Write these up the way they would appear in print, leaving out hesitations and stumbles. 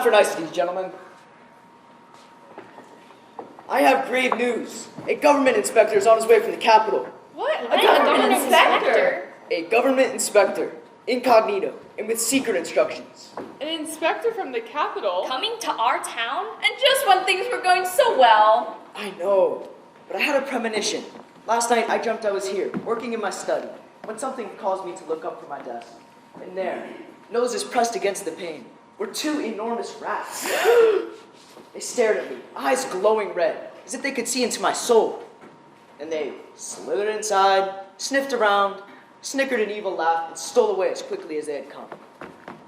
for niceties, gentlemen. I have grave news. A government inspector is on his way from the Capitol. What? A government inspector? A government inspector, incognito, and with secret instructions. An inspector from the Capitol? Coming to our town? And just when things were going so well. I know, but I had a premonition. Last night I dreamt I was here, working in my study, when something caused me to look up from my desk. And there, noses pressed against the pane, were two enormous rats. They stared at me, eyes glowing red, as if they could see into my soul. And they slithered inside, sniffed around, snickered an evil laugh, and stole away as quickly as they had come.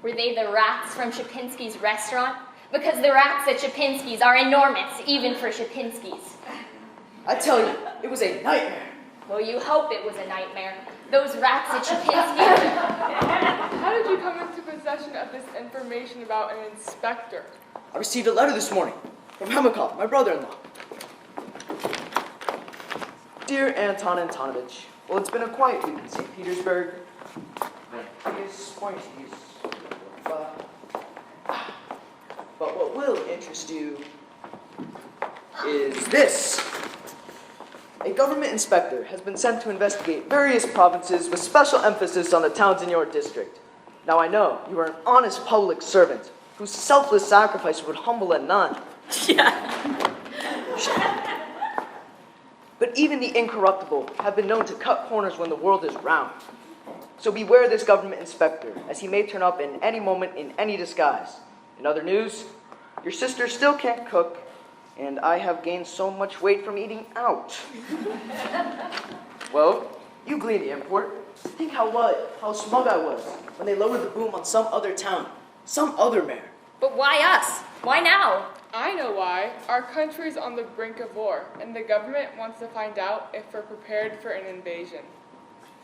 Were they the rats from Shapinsky's restaurant? Because the rats at Shapinsky's are enormous, even for Shapinsky's. I tell you, it was a nightmare. Well, you hope it was a nightmare. Those rats at Shapinsky. How did you come into possession of this information about an inspector? I received a letter this morning from Hemikov, my brother-in-law. Dear Anton Antonovich, well, it's been a quiet week in St. Petersburg. But what will interest you is this. A government inspector has been sent to investigate various provinces with special emphasis on the towns in your district. Now I know you are an honest public servant whose selfless sacrifice would humble a nun. Yeah. But even the incorruptible have been known to cut corners when the world is round. So beware this government inspector, as he may turn up in any moment in any disguise. In other news, your sister still can't cook, and I have gained so much weight from eating out. Well, you gleaned the import. Think how smug I was when they lowered the boom on some other town, some other mayor. But why us? Why now? I know why. Our country's on the brink of war, and the government wants to find out if we're prepared for an invasion.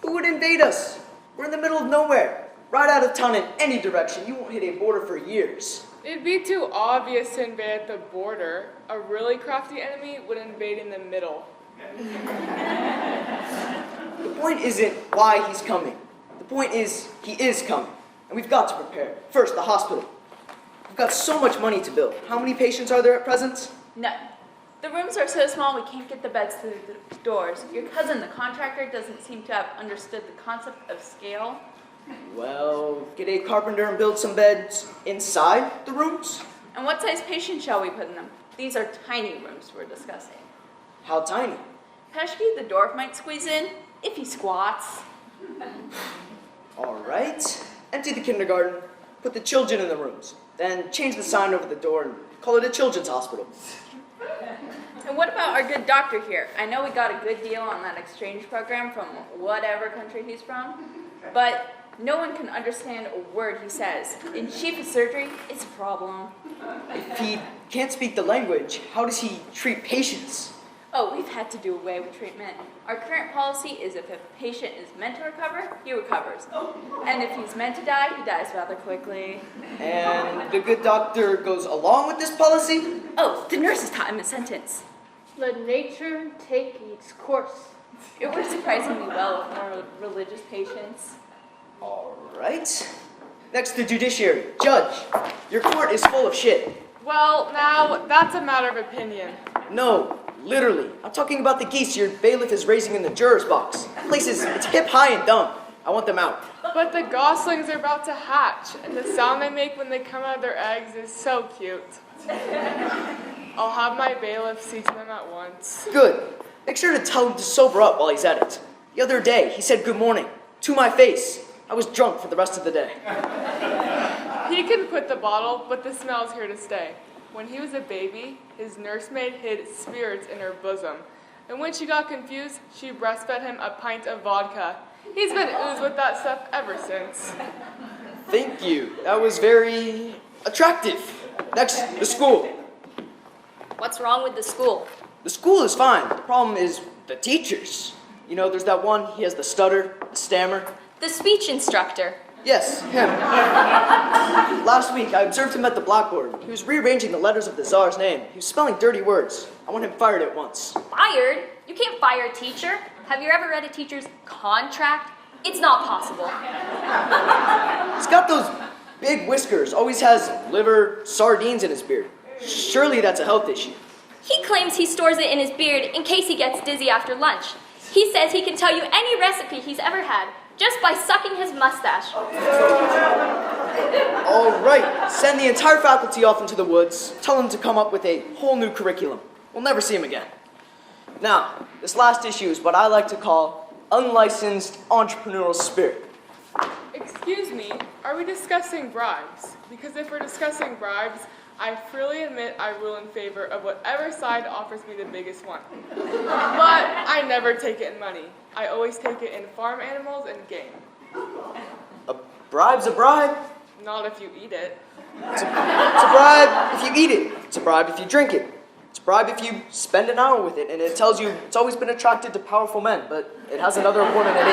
Who would invade us? We're in the middle of nowhere. Right out of town in any direction. You won't hit a border for years. It'd be too obvious to invade at the border. A really crafty enemy would invade in the middle. The point isn't why he's coming. The point is he is coming. And we've got to prepare. First, the hospital. We've got so much money to build. How many patients are there at present? None. The rooms are so small we can't get the beds through the doors. Your cousin, the contractor, doesn't seem to have understood the concept of scale. Well, get a carpenter and build some beds inside the rooms? And what size patients shall we put in them? These are tiny rooms we're discussing. How tiny? Peshky, the dwarf, might squeeze in if he squats. All right. Empty the kindergarten. Put the children in the rooms. Then change the sign over the door and call it a children's hospital. And what about our good doctor here? I know we got a good deal on that exchange program from whatever country he's from, but no one can understand a word he says. In chief of surgery, it's a problem. If he can't speak the language, how does he treat patients? Oh, we've had to do away with treatment. Our current policy is if a patient is meant to recover, he recovers. And if he's meant to die, he dies rather quickly. And the good doctor goes along with this policy? Oh, the nurses taught him a sentence. Let nature take its course. It works surprisingly well with more religious patients. All right. Next, the judiciary. Judge, your court is full of shit. Well, now, that's a matter of opinion. No, literally. I'm talking about the geese your bailiff is raising in the juror's box. That place it's hip, high, and dumb. I want them out. But the goslings are about to hatch, and the sound they make when they come out of their eggs is so cute. I'll have my bailiff see to them at once. Good. Make sure to tell him to sober up while he's at it. The other day, he said good morning to my face. I was drunk for the rest of the day. He can quit the bottle, but the smell's here to stay. When he was a baby, his nursemaid hid spirits in her bosom. And when she got confused, she breastfed him a pint of vodka. He's been oozed with that stuff ever since. Thank you. That was very attractive. Next, the school. What's wrong with the school? The school is fine. The problem is the teachers. You know, there's that one, he has the stutter, the stammer. The speech instructor. Yes, him. Last week, I observed him at the blackboard. He was rearranging the letters of the Tsar's name. He was spelling dirty words. I want him fired at once. Fired? You can't fire a teacher. Have you ever read a teacher's contract? It's not possible. He's got those big whiskers, always has liver, sardines in his beard. Surely that's a health issue. He claims he stores it in his beard in case he gets dizzy after lunch. He says he can tell you any recipe he's ever had just by sucking his mustache. All right, send the entire faculty off into the woods. Tell them to come up with a whole new curriculum. We'll never see him again. Now, this last issue is what I like to call unlicensed entrepreneurial spirit. Excuse me, are we discussing bribes? Because if we're discussing bribes, I freely admit I rule in favor of whatever side offers me the biggest one. But I never take it in money. I always take it in farm animals and game. A bribe's a bribe. Not if you eat it. It's a bribe if you eat it. It's a bribe if you drink it. It's a bribe if you spend an hour with it, and it tells you it's always been attracted to powerful men, but it has another woman at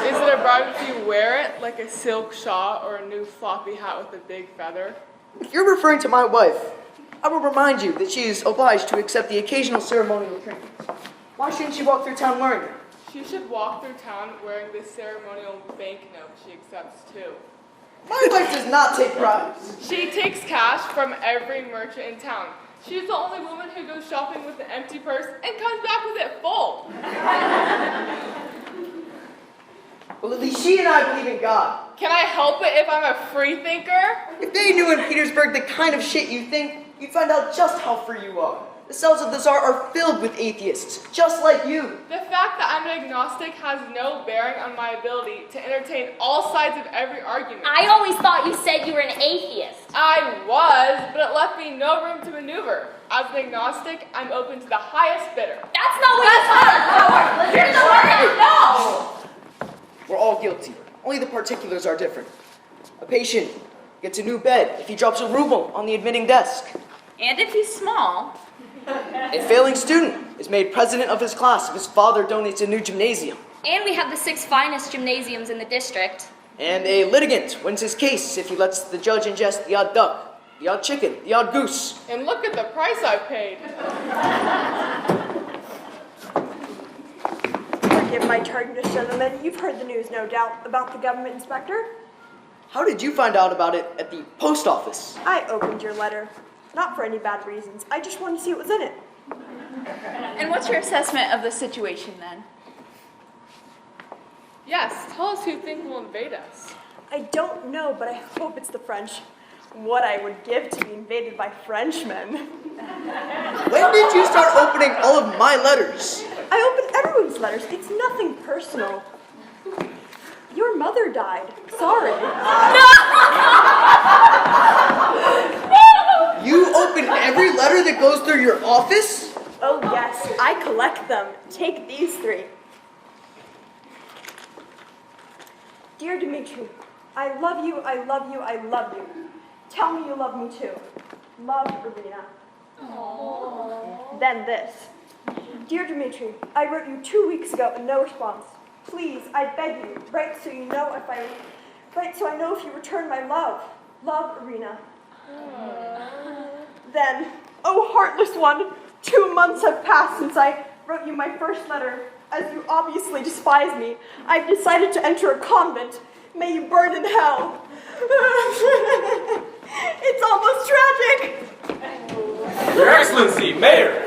8. Is it a bribe if you wear it, like a silk shawl or a new floppy hat with a big feather? If you're referring to my wife, I will remind you that she is obliged to accept the occasional ceremonial trinkets. Why shouldn't she walk through town wearing them? She should walk through town wearing the ceremonial banknote she accepts too. My wife does not take bribes. She takes cash from every merchant in town. She's the only woman who goes shopping with an empty purse and comes back with it full. Well, at least she and I believe in God. Can I help it if I'm a free thinker? If they knew in Petersburg the kind of shit you think, you'd find out just how free you are. The cells of the Tsar are filled with atheists, just like you. The fact that I'm an agnostic has no bearing on my ability to entertain all sides of every argument. I always thought you said you were an atheist. I was, but it left me no room to maneuver. As an agnostic, I'm open to the highest bidder. That's not what you said. Here's the word. No. We're all guilty. Only the particulars are different. A patient gets a new bed if he drops a ruble on the admitting desk. And if he's small, A failing student is made president of his class if his father donates a new gymnasium. And we have the 6 finest gymnasiums in the district. And a litigant wins his case if he lets the judge ingest the odd duck, the odd chicken, the odd goose. And look at the price I paid. Forgive my tardiness, gentlemen. You've heard the news, no doubt, about the government inspector. How did you find out about it at the post office? I opened your letter. Not for any bad reasons. I just wanted to see what was in it. and what's your assessment of the situation then? Yes, tell us who you think will invade us. I don't know, but I hope it's the French. What I would give to be invaded by Frenchmen. When did you start opening all of my letters? I opened everyone's letters. It's nothing personal. Your mother died. Sorry. You open every letter that goes through your office? Oh, yes. I collect them. Take these 3. Dear Dmitri, I love you, I love you, I love you. Tell me you love me too. Love, Irina. Aww. Then this. Dear Dmitri, I wrote you 2 weeks ago and no response. Please, I beg you, write so I know if you return my love. Love, Irina. Then, oh heartless one, 2 months have passed since I wrote you my first letter. As you obviously despise me, I've decided to enter a convent. May you burn in hell. It's almost tragic. Your Excellency, Mayor!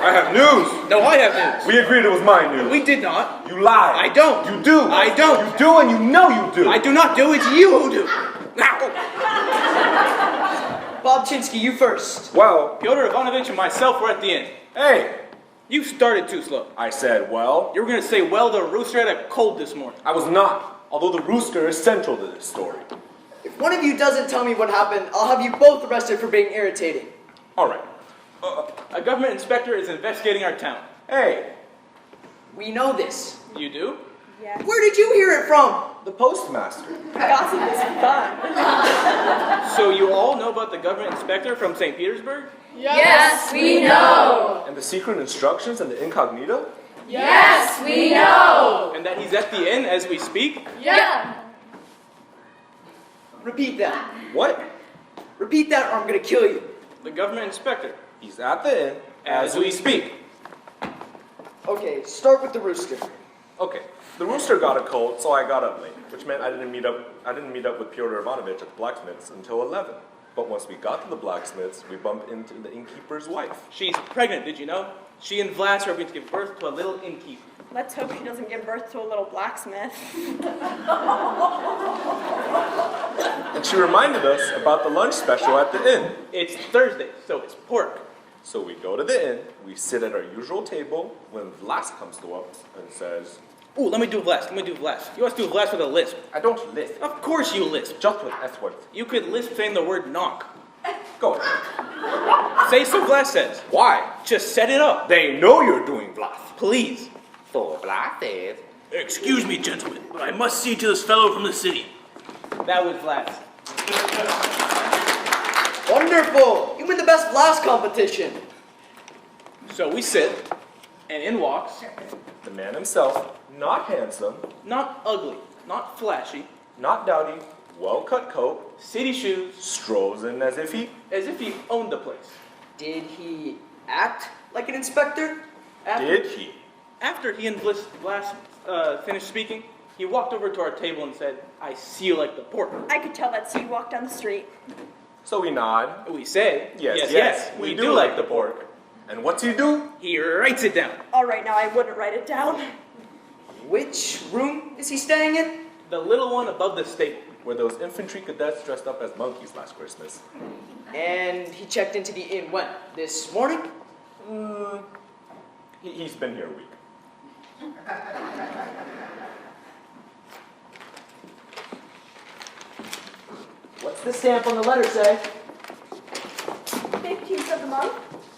I have news. No, I have news. We agreed it was my news. We did not. You lied. I don't. You do. I don't. You do and you know you do. I do not do. It's you who do. Now, Bob Chinsky, you first. Well, Pyotr Ivanovich and myself were at the end. hey, You started too slow. I said, well, You were going to say, well, the rooster had a cold this morning. I was not, although the rooster is central to this story. If one of you doesn't tell me what happened, I'll have you both arrested for being irritating. All right. A government inspector is investigating our town. Hey, We know this. You do? Yes. Where did you hear it from? the postmaster. Gossip is fun. So you all know about the government inspector from St. Petersburg? Yes, we know. And the secret instructions and the incognito? Yes, we know. And that he's at the inn as we speak? Yeah. Repeat that. What? Repeat that or I'm gonna kill you. The government inspector. He's at the inn As we speak. Okay, start with the rooster. Okay. The rooster got a cold, so I got up late, which meant I didn't meet up with Pyotr Ivanovich at the blacksmith's until 11. But once we got to the blacksmith's, we bumped into the innkeeper's wife. She's pregnant, did you know? She and Vlas are going to give birth to a little innkeeper. Let's hope she doesn't give birth to a little blacksmith. And she reminded us about the lunch special at the inn. It's Thursday, so it's pork. So we go to the inn, we sit at our usual table, when Vlas comes to us and says, Ooh, let me do Vlas. You must do Vlas with a lisp. I don't lisp, Of course you lisp. just with S words. You could lisp saying the word knock. Go ahead. Say so Vlas says. Why? Just set it up. They know you're doing Vlas. Please. So Vlas says, Excuse me, gentlemen, but I must see to this fellow from the city. That was Vlas. Wonderful! You win the best blast competition. So we sit, and in walks, the man himself, not handsome, not ugly, not flashy, not dowdy, well-cut coat, city shoes, strolls in as if he owned the place. Did he act like an inspector? did he. After he and Vlas finished speaking, he walked over to our table and said, I see you like the pork. I could tell that Steve walked down the street. So we nod. We say, Yes, we do like the pork. And what's he do? He writes it down. All right, now I wouldn't write it down. Which room is he staying in? The little one above the stable. Were those infantry cadets dressed up as monkeys last Christmas? And he checked into the inn when? This morning? He's been here a week. What's the stamp on the letter say? 15th of the month?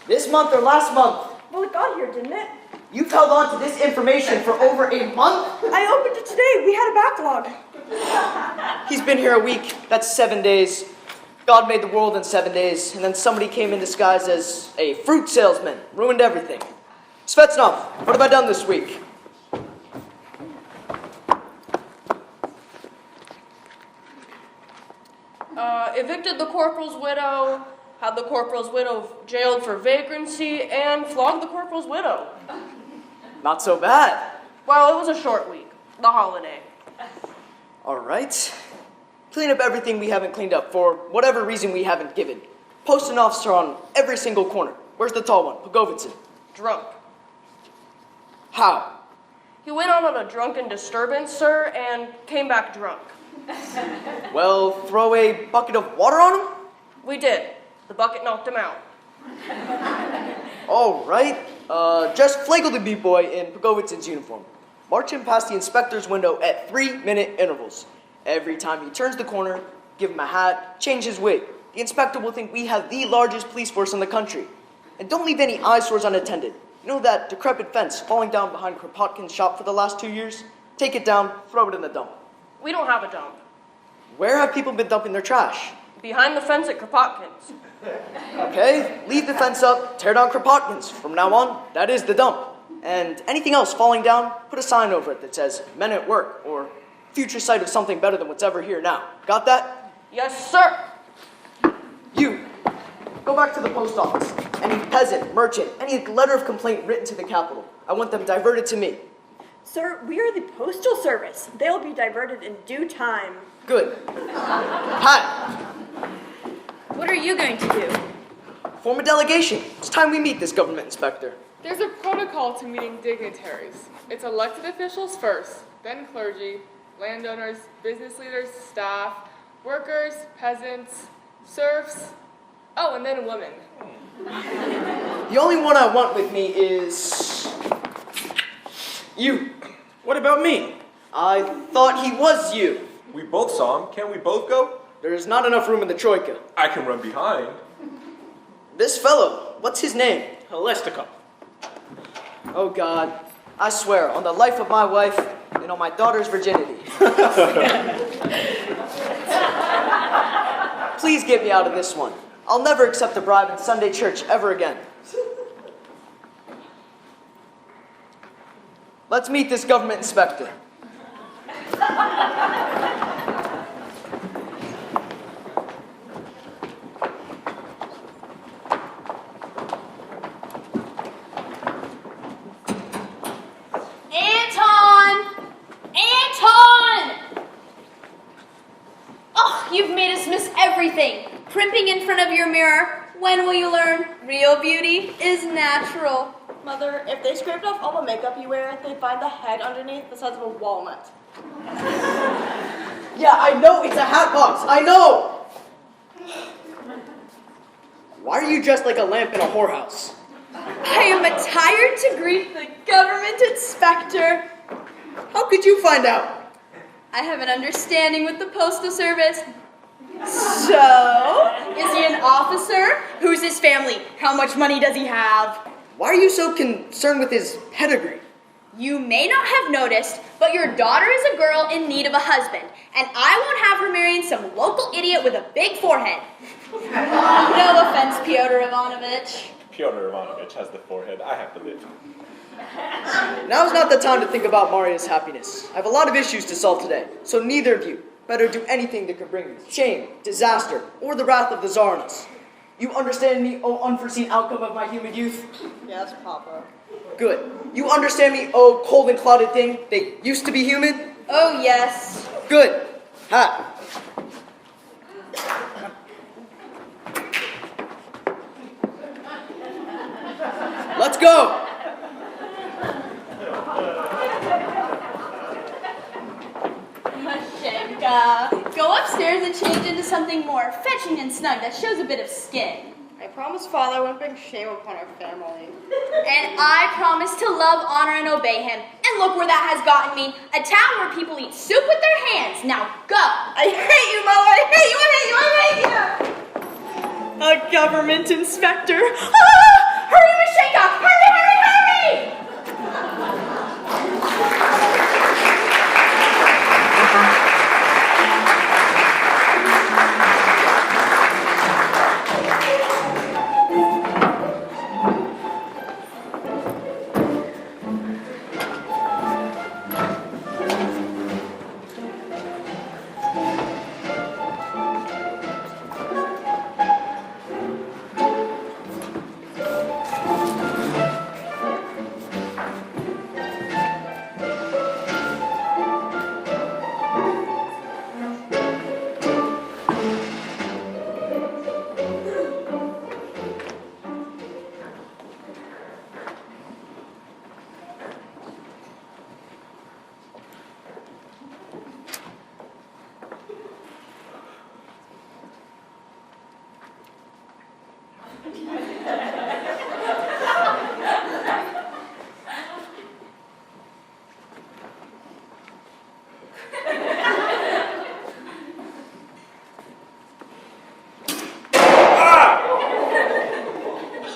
This month or last month? Well, it got here, didn't it? You've held on to this information for over a month? I opened it today. We had a backlog. He's been here a week. That's 7 days. God made the world in 7 days, and then somebody came in disguised as a fruit salesman. Ruined everything. Svetsnov, what have I done this week? Evicted the corporal's widow, had the corporal's widow jailed for vagrancy, and flogged the corporal's widow. Not so bad. Well, it was a short week. The holiday. All right. Clean up everything we haven't cleaned up for whatever reason we haven't given. Post an officer on every single corner. Where's the tall one? Pugovitsin. Drunk. How? He went out on a drunken disturbance, sir, and came back drunk. Well, throw a bucket of water on him? We did. The bucket knocked him out. All right. Just flagel the beat boy in Pugovitsin's uniform. March him past the inspector's window at 3-minute intervals. Every time he turns the corner, give him a hat, change his wig. The inspector will think we have the largest police force in the country. And don't leave any eyesores unattended. You know that decrepit fence falling down behind Kropotkin's shop for the last 2 years? Take it down, throw it in the dump. We don't have a dump. Where have people been dumping their trash? Behind the fence at Kropotkin's. Okay, leave the fence up, tear down Kropotkin's. From now on, that is the dump. And anything else falling down, put a sign over it that says, men at work, or future sight of something better than what's ever here now. Got that? Yes, sir. You, go back to the post office. Any peasant, merchant, any letter of complaint written to the capital, I want them diverted to me. Sir, we are the postal service. They'll be diverted in due time. Good. Pat, What are you going to do? form a delegation. It's time we meet this government inspector. There's a protocol to meeting dignitaries. It's elected officials first, then clergy, landowners, business leaders, staff, workers, peasants, serfs, oh, and then women. The only one I want with me is you. What about me? I thought he was you. We both saw him. Can't we both go? There's not enough room in the troika. I can run behind. This fellow, what's his name? Helestikov. Oh God, I swear on the life of my wife and on my daughter's virginity. Please get me out of this one. I'll never accept a bribe in Sunday church ever again. Let's meet this government inspector. Anton! front of your mirror, when will you learn real beauty is natural? Mother, if they scraped off all the makeup you wear, they'd find the head underneath the size of a walnut. Yeah, I know it's a hat box. I know. Why are you dressed like a lamp in a whorehouse? I am attired to greet the government inspector. How could you find out? I have an understanding with the Postal Service. So, is he an officer? Who's his family? How much money does he have? Why are you so concerned with his pedigree? You may not have noticed, but your daughter is a girl in need of a husband, and I won't have her marrying some local idiot with a big forehead. No offense, Pyotr Ivanovich. Pyotr Ivanovich has the forehead. I have the lip. Now's not the time to think about Maria's happiness. I have a lot of issues to solve today, so neither of you better do anything that could bring shame, disaster, or the wrath of the Tsar on us. You understand me, oh unforeseen outcome of my human youth? Yes, Papa. Good. You understand me, oh cold and clouded thing that used to be human? Oh, yes. Good. Ha. Let's go. Mashenka, go upstairs and change into something more fetching and snug that shows a bit of skin. I promised Father I wouldn't bring shame upon our family. And I promise to love, honor, and obey him. And look where that has gotten me. A town where people eat soup with their hands. Now go. I hate you, Mother! I hate you! I hate you! I hate you! A government inspector. Ah! Hurry, Mashenka! Hurry, hurry, hurry!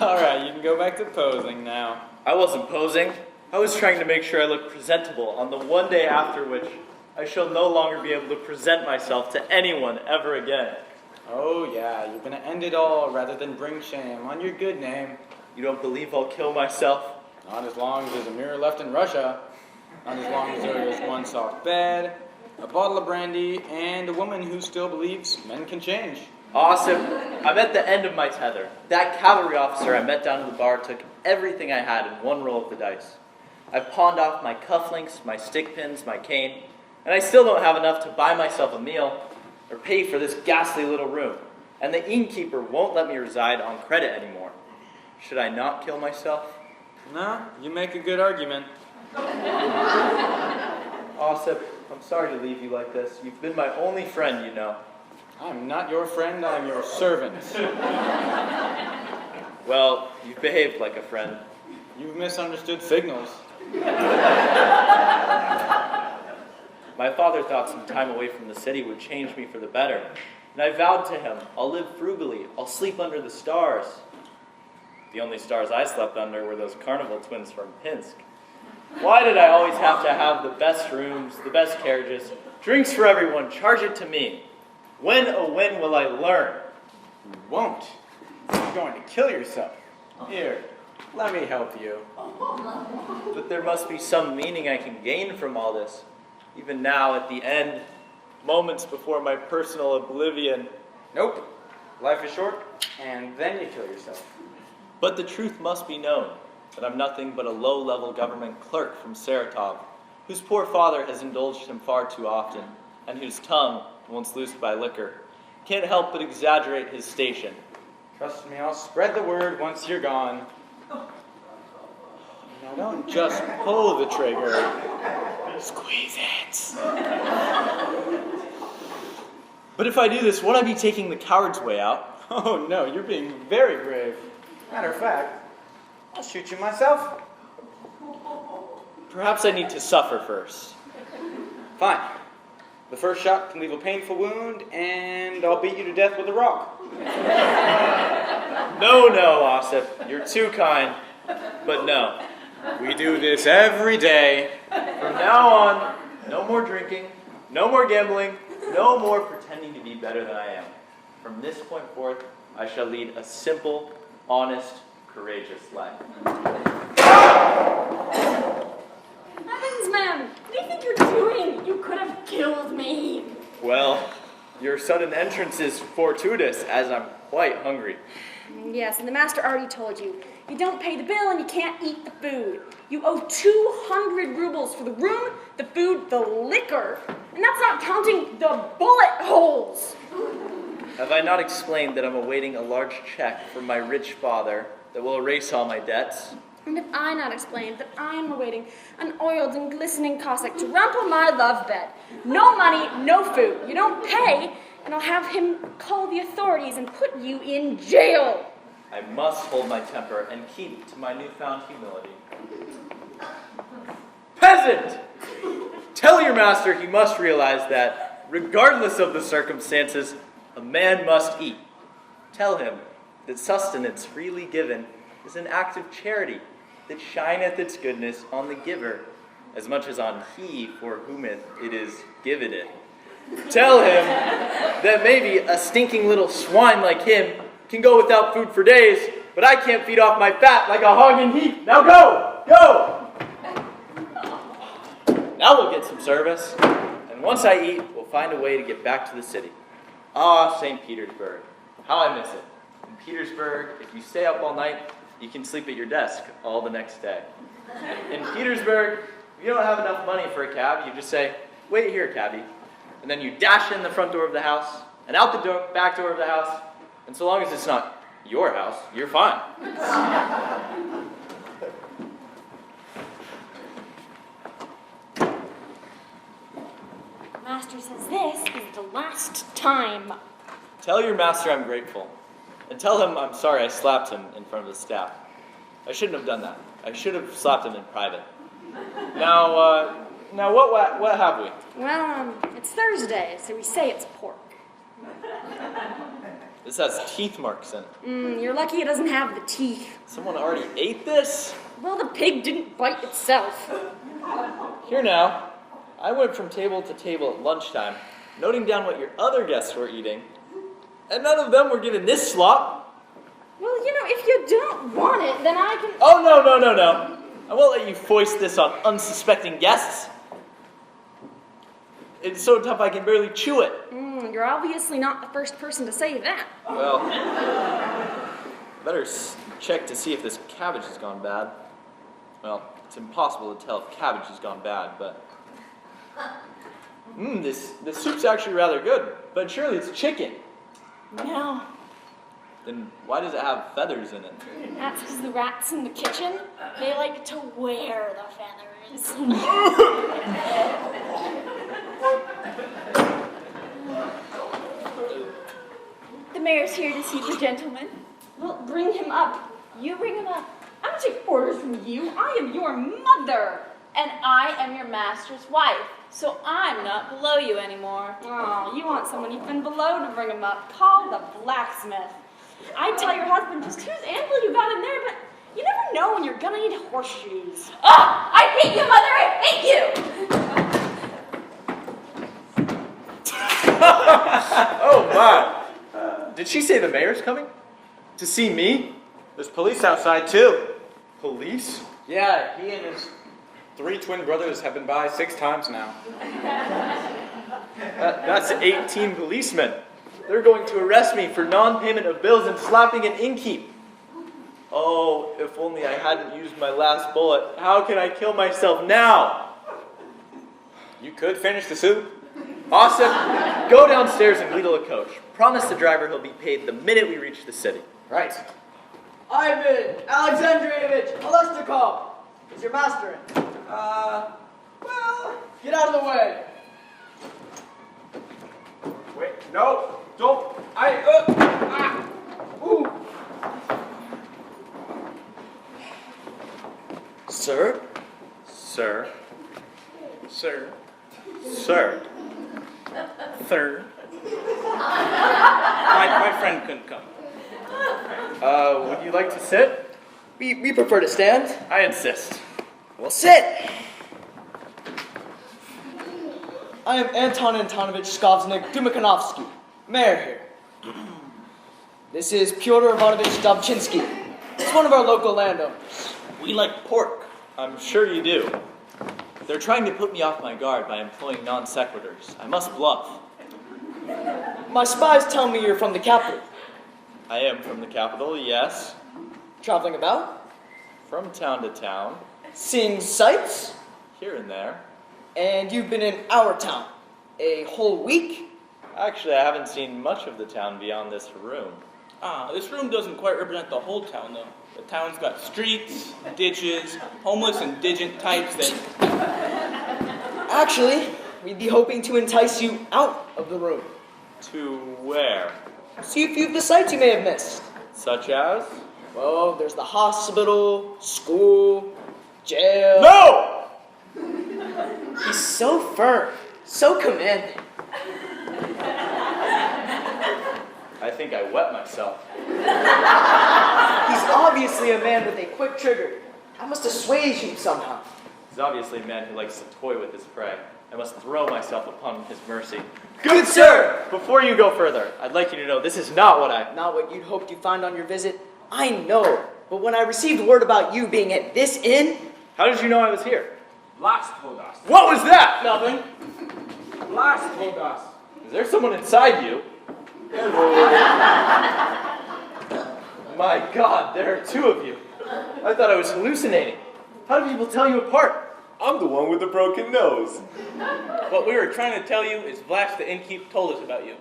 Alright, you can go back to posing now. I wasn't posing. I was trying to make sure I looked presentable on the one day after which I shall no longer be able to present myself to anyone ever again. Oh yeah, you're gonna end it all rather than bring shame on your good name. You don't believe I'll kill myself? Not as long as there's a mirror left in Russia. Not as long as there is one soft bed, a bottle of brandy, and a woman who still believes men can change. Awesome. I'm at the end of my tether. That cavalry officer I met down at the bar took everything I had in one roll of the dice. I've pawned off my cufflinks, my stick pins, my cane, and I still don't have enough to buy myself a meal or pay for this ghastly little room. And the innkeeper won't let me reside on credit anymore. Should I not kill myself? No, you make a good argument. Osip, I'm sorry to leave you like this. You've been my only friend, you know. I'm not your friend, I'm your servant. Well, you've behaved like a friend. You've misunderstood signals. My father thought some time away from the city would change me for the better. And I vowed to him, I'll live frugally, I'll sleep under the stars. The only stars I slept under were those carnival twins from Pinsk. Why did I always have to have the best rooms, the best carriages, drinks for everyone, charge it to me? When, oh when will I learn? You won't. You're going to kill yourself. Here, let me help you. But there must be some meaning I can gain from all this. Even now, at the end, moments before my personal oblivion. Nope. Life is short, and then you kill yourself. But the truth must be known, that I'm nothing but a low-level government clerk from Saratov, whose poor father has indulged him far too often, and whose tongue, once loosed by liquor, can't help but exaggerate his station Trust me, I'll spread the word once you're gone. Now don't just pull the trigger. Squeeze it. But if I do this, won't I be taking the coward's way out? Oh no, you're being very brave. Matter of fact, I'll shoot you myself. Perhaps I need to suffer first. Fine. The first shot can leave a painful wound, and I'll beat you to death with a rock. No, Asif, you're too kind. But no. We do this every day. From now on, no more drinking, no more gambling, no more pretending to be better than I am. From this point forth, I shall lead a simple, honest, courageous life. Heavens, man! What do you think you're doing? You could have killed me. Well, your sudden entrance is fortuitous, as I'm quite hungry. Yes, and the master already told you. You don't pay the bill and you can't eat the food. You owe 200 rubles for the room, the food, the liquor, and that's not counting the bullet holes. Have I not explained that I'm awaiting a large check from my rich father that will erase all my debts? And have I not explained that I am awaiting an oiled and glistening Cossack to rumple my love bed? No money, no food. You don't pay, and I'll have him call the authorities and put you in jail. I must hold my temper and keep to my newfound humility. Peasant! Tell your master he must realize that, regardless of the circumstances, a man must eat. Tell him that sustenance freely given is an act of charity that shineth its goodness on the giver, as much as on he for whom it is given. Tell him that maybe a stinking little swine like him can go without food for days, but I can't feed off my fat like a hog in heat. Now go! Go! Now we'll get some service, and once I eat, we'll find a way to get back to the city. Ah, St. Petersburg. How I miss it. In Petersburg, if you stay up all night, you can sleep at your desk all the next day. In Petersburg, if you don't have enough money for a cab, you just say, "Wait here, cabbie." And then you dash in the front door of the house, and out the back door of the house, and so long as it's not your house, you're fine. Master says this is the last time. Tell your master I'm grateful, and tell him I'm sorry I slapped him in front of the staff. I shouldn't have done that. I should have slapped him in private. Now what have we? Well, it's Thursday, so we say it's pork. This has teeth marks in it. You're lucky it doesn't have the teeth. Someone already ate this? Well, the pig didn't bite itself. Here now. I went from table to table at lunchtime, noting down what your other guests were eating, and none of them were given this slop. Well, if you don't want it, then I can... Oh, no. I won't let you foist this on unsuspecting guests. It's so tough I can barely chew it. You're obviously not the first person to say that. Well, better check to see if this cabbage has gone bad. Well, it's impossible to tell if cabbage has gone bad, but... This soup's actually rather good, but surely it's chicken. No. Then why does it have feathers in it? That's because the rats in the kitchen, they like to wear the feathers. The mayor's here to see the gentleman. Well, bring him up. You bring him up. I don't take orders from you. I am your mother. And I am your master's wife, so I'm not below you anymore. Oh, you want someone you've been below to bring him up. Call the blacksmith. I'd tell your husband just whose anvil you got in there, but you never know when you're gonna need horseshoes. Oh, I hate you, mother! I hate you! Oh, my. Did she say the mayor's coming? To see me? There's police outside, too. Police? Yeah, he and his 3 twin brothers have been by 6 times now. That's 18 policemen. They're going to arrest me for non-payment of bills and slapping an innkeep. Oh, if only I hadn't used my last bullet. How can I kill myself now? You could finish the soup. Awesome. Go downstairs and wheedle a coach. Promise the driver he'll be paid the minute we reach the city. Right. Ivan Alexandrievich Alestikov is your master in. Well... Get out of the way. Wait, no, don't. Ooh. Sir? Sir. Sir. Sir. Sir. My friend couldn't come. Would you like to sit? We prefer to stand. I insist. Well, sit. I am Anton Antonovich Skovznik Dumakanovsky, mayor here. This is Pyotr Ivanovich Dobchinsky. He's one of our local landowners. We like pork. I'm sure you do. They're trying to put me off my guard by employing non sequiturs. I must bluff. My spies tell me you're from the capital. I am from the capital, yes. Traveling about? From town to town. Seeing sights? Here and there. And you've been in our town a whole week? Actually, I haven't seen much of the town beyond this room. This room doesn't quite represent the whole town, though. The town's got streets, ditches, homeless and indigent types that... Actually, we'd be hoping to entice you out of the room. To where? See a few of the sights you may have missed. Such as? Well, there's the hospital, school, jail. No! He's so firm, so commanding. I think I wet myself. He's obviously a man with a quick trigger. I must assuage him somehow. He's obviously a man who likes to toy with his prey. I must throw myself upon his mercy. Good sir! Before you go further, I'd like you to know this is not what I... Not what you'd hoped you'd find on your visit. I know. But when I received word about you being at this inn... How did you know I was here? Blast told us. What was that? Nothing. Blast told us. Is there someone inside you? My God, there are two of you. I thought I was hallucinating. How do people tell you apart? I'm the one with the broken nose. What we were trying to tell you is Vlax the innkeep told us about you.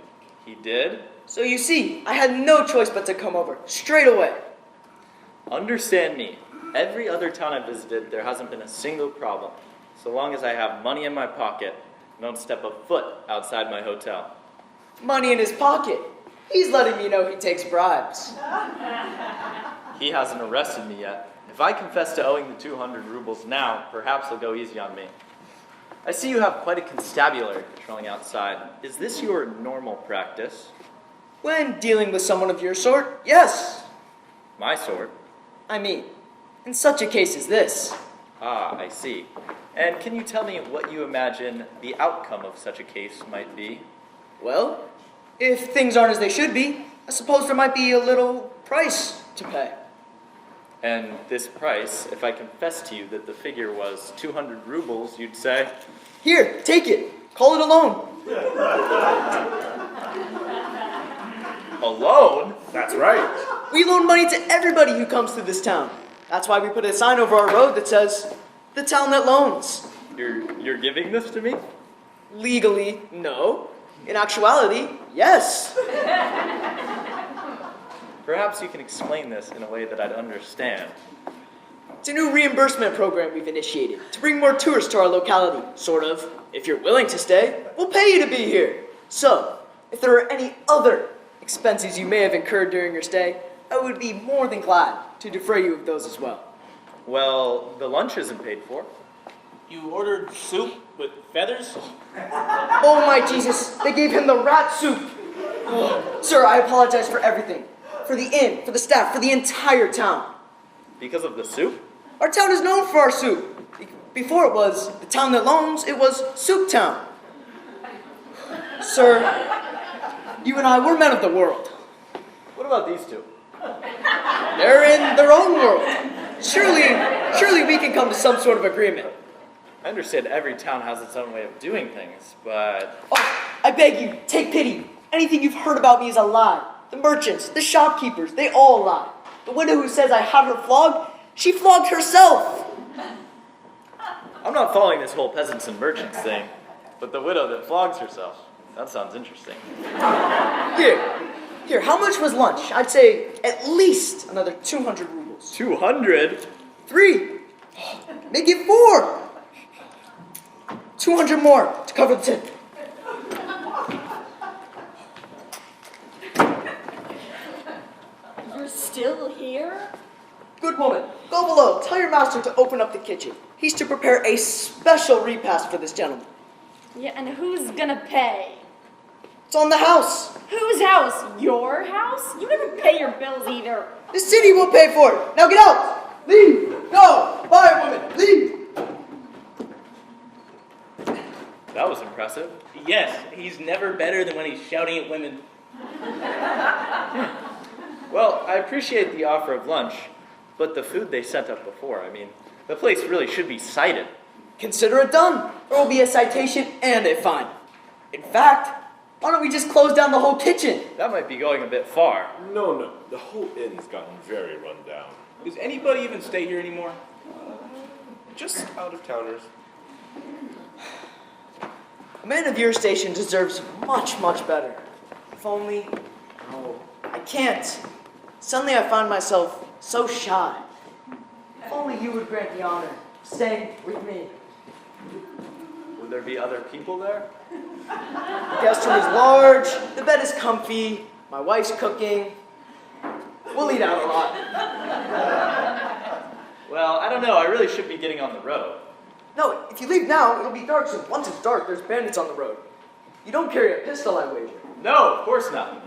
He did? So you see, I had no choice but to come over, straight away. Understand me. Every other town I've visited, there hasn't been a single problem. So long as I have money in my pocket, and don't step a foot outside my hotel. Money in his pocket. He's letting me know he takes bribes. He hasn't arrested me yet. If I confess to owing the 200 rubles now, perhaps he'll go easy on me. I see you have quite a constabulary patrolling outside. Is this your normal practice? When dealing with someone of your sort, yes. My sort? I mean, in such a case as this. Ah, I see. And can you tell me what you imagine the outcome of such a case might be? Well, if things aren't as they should be, I suppose there might be a little price to pay. And this price, if I confess to you that the figure was 200 rubles, you'd say, Here, take it. Call it a loan. a loan? That's right. We loan money to everybody who comes to this town. That's why we put a sign over our road that says, "The town that loans." You're giving this to me? Legally, no. In actuality, yes. Perhaps you can explain this in a way that I'd understand. It's a new reimbursement program we've initiated to bring more tourists to our locality, sort of. If you're willing to stay, we'll pay you to be here. So, if there are any other expenses you may have incurred during your stay, I would be more than glad to defray you of those as well. Well, the lunch isn't paid for. You ordered soup with feathers? Oh my Jesus, they gave him the rat soup. Oh, sir, I apologize for everything. For the inn, for the staff, for the entire town. Because of the soup? Our town is known for our soup. Before it was the town that loans, it was Soup Town. Sir, you and I, we're men of the world. What about these two? They're in their own world. Surely we can come to some sort of agreement. I understand every town has its own way of doing things, but... Oh, I beg you, take pity. Anything you've heard about me is a lie. The merchants, the shopkeepers, they all lie. The widow who says I had her flogged, she flogged herself. I'm not following this whole peasants and merchants thing, but the widow that flogs herself, that sounds interesting. Here, Here, how much was lunch? I'd say at least another 200 rubles. 200? 3. Make it 4. 200 more to cover the tip. You're still here? Good woman, go below. Tell your master to open up the kitchen. He's to prepare a special repast for this gentleman. Yeah, and who's gonna pay? It's on the house. Whose house? Your house? You never pay your bills either. The city will pay for it. Now get out. Leave. Go. Bye, woman. Leave. That was impressive. Yes, he's never better than when he's shouting at women. Well, I appreciate the offer of lunch, but the food they sent up before, I mean, the place really should be cited. Consider it done. There will be a citation and a fine. In fact, why don't we just close down the whole kitchen? That might be going a bit far. No. The whole inn's gotten very run down. Does anybody even stay here anymore? Just out-of-towners. A man of your station deserves much, much better. If only... Oh, I can't. Suddenly I find myself so shy. If only you would grant the honor of staying with me. Would there be other people there? The guest room is large, the bed is comfy, my wife's cooking. We'll eat out a lot. Well, I don't know. I really should be getting on the road. No, if you leave now, it'll be dark, so once it's dark, there's bandits on the road. You don't carry a pistol, I wager. No, of course not.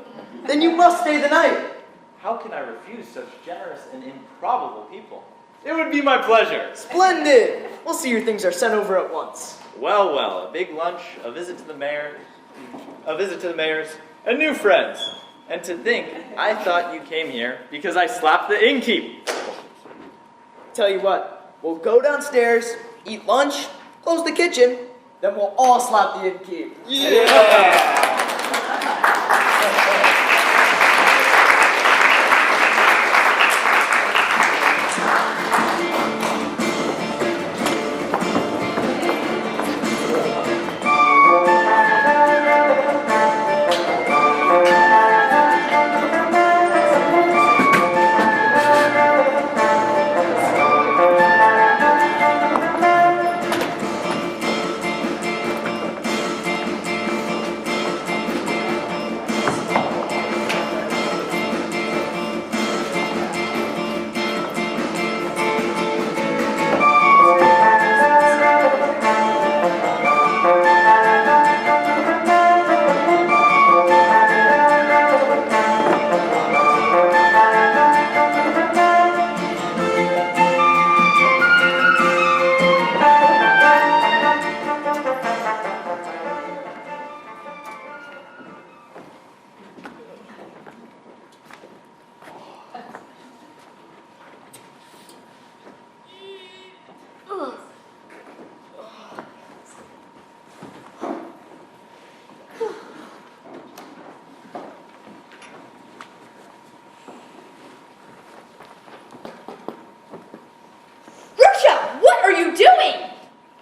Then you must stay the night. How can I refuse such generous and improbable people? It would be my pleasure. Splendid! We'll see your things are sent over at once. Well, a big lunch, a visit to the mayor's, and new friends. And to think, I thought you came here because I slapped the innkeep. Tell you what, we'll go downstairs, eat lunch, close the kitchen, then we'll all slap the innkeep. Yeah!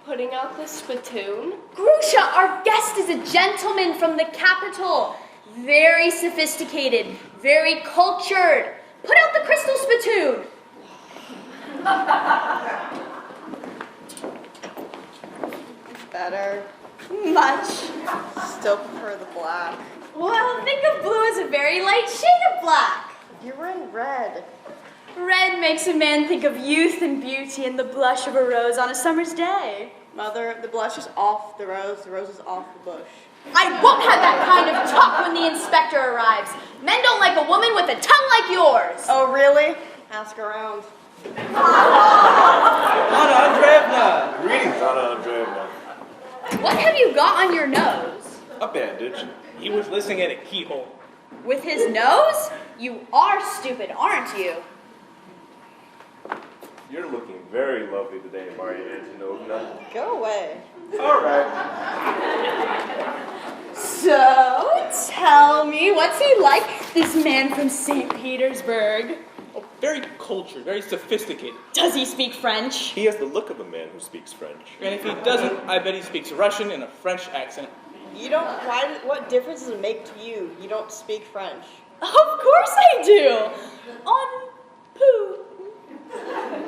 Putting out the spittoon? Grusha, our guest is a gentleman from the capital. Very sophisticated, very cultured. Put out the crystal spittoon. Better. Much. Still prefer the black. Well, think of blue as a very light shade of black. You're wearing red. Red makes a man think of youth and beauty and the blush of a rose on a summer's day. Mother, the blush is off the rose is off the bush. I won't have that kind of talk when the inspector arrives. Men don't like a woman with a tongue like yours. Oh, really? Ask around. Anna Andreevna! Greetings, Anna Andreevna. What have you got on your nose? A bandage. He was listening at a keyhole. With his nose? You are stupid, aren't you? You're looking very lovely today, Maria Antonovna. Go away. All right. So, tell me, what's he like, this man from St. Petersburg? Oh, very cultured, very sophisticated. Does he speak French? He has the look of a man who speaks French. And if he doesn't, I bet he speaks Russian in a French accent. You don't, what difference does it make to you? You don't speak French. Of course I do. On poo.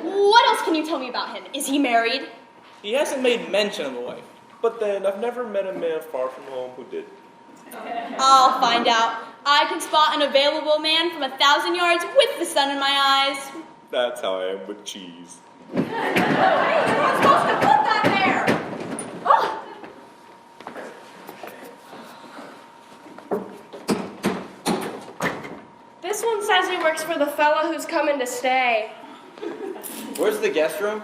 What else can you tell me about him? Is he married? He hasn't made mention of a wife. But then, I've never met a man far from home who did. I'll find out. I can spot an available man from 1,000 yards with the sun in my eyes. That's how I am with cheese. Hey, you're not supposed to put that there. Oh. This one says he works for the fella who's coming to stay. Where's the guest room?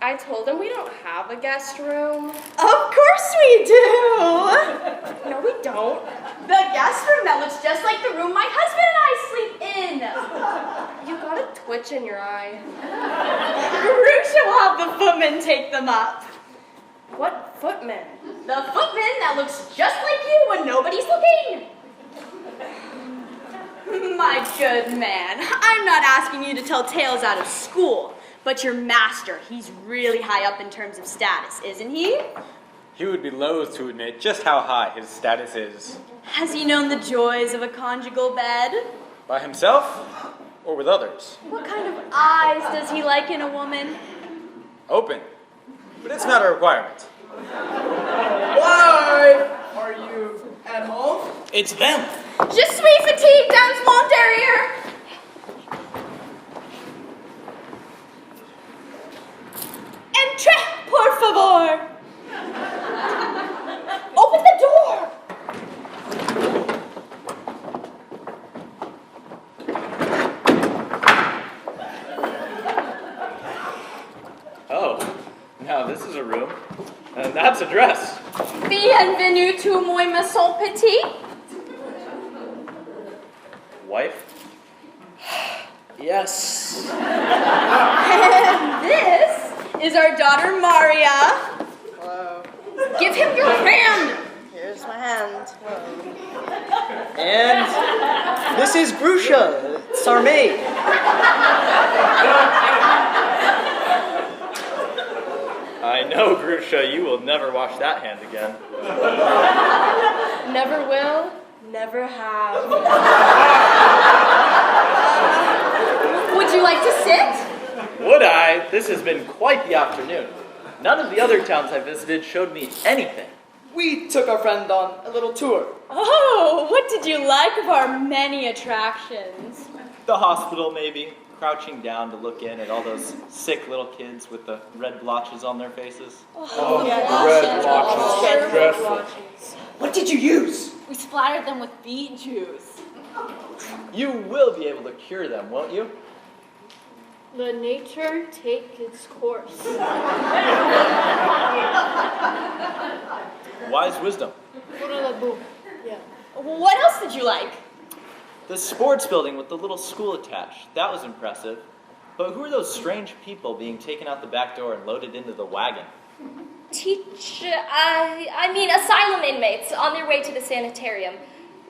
I told him we don't have a guest room. Of course we do. No, we don't. The guest room that looks just like the room my husband and I sleep in. You got a twitch in your eye. Grusha will have the footman take them up. What footman? The footman that looks just like you when nobody's looking. My good man, I'm not asking you to tell tales out of school, but your master, he's really high up in terms of status, isn't he? He would be loath to admit just how high his status is. Has he known the joys of a conjugal bed? By himself or with others? What kind of eyes does he like in a woman? Open. But it's not a requirement. Why are you at home? It's them. Je suis fatigued dans mon derrière. Entre, por favor. Open the door. Oh, now this is a room. And that's a dress. Bienvenue to moi maison petit. Wife? Yes. And this is our daughter Maria. Hello. Give him your hand. Here's my hand. And this is Grusha. It's our maid. I know, Grusha, you will never wash that hand again. Never will, never have. Would you like to sit? Would I? This has been quite the afternoon. None of the other towns I visited showed me anything. We took our friend on a little tour. Oh, what did you like of our many attractions? The hospital, maybe. Crouching down to look in at all those sick little kids with the red blotches on their faces. Oh, red blotches. Dreadful. What did you use? We splattered them with beet juice. You will be able to cure them, won't you? Let nature take its course. Wise wisdom. Yeah. What else did you like? The sports building with the little school attached. That was impressive. But who are those strange people being taken out the back door and loaded into the wagon? Asylum inmates on their way to the sanitarium.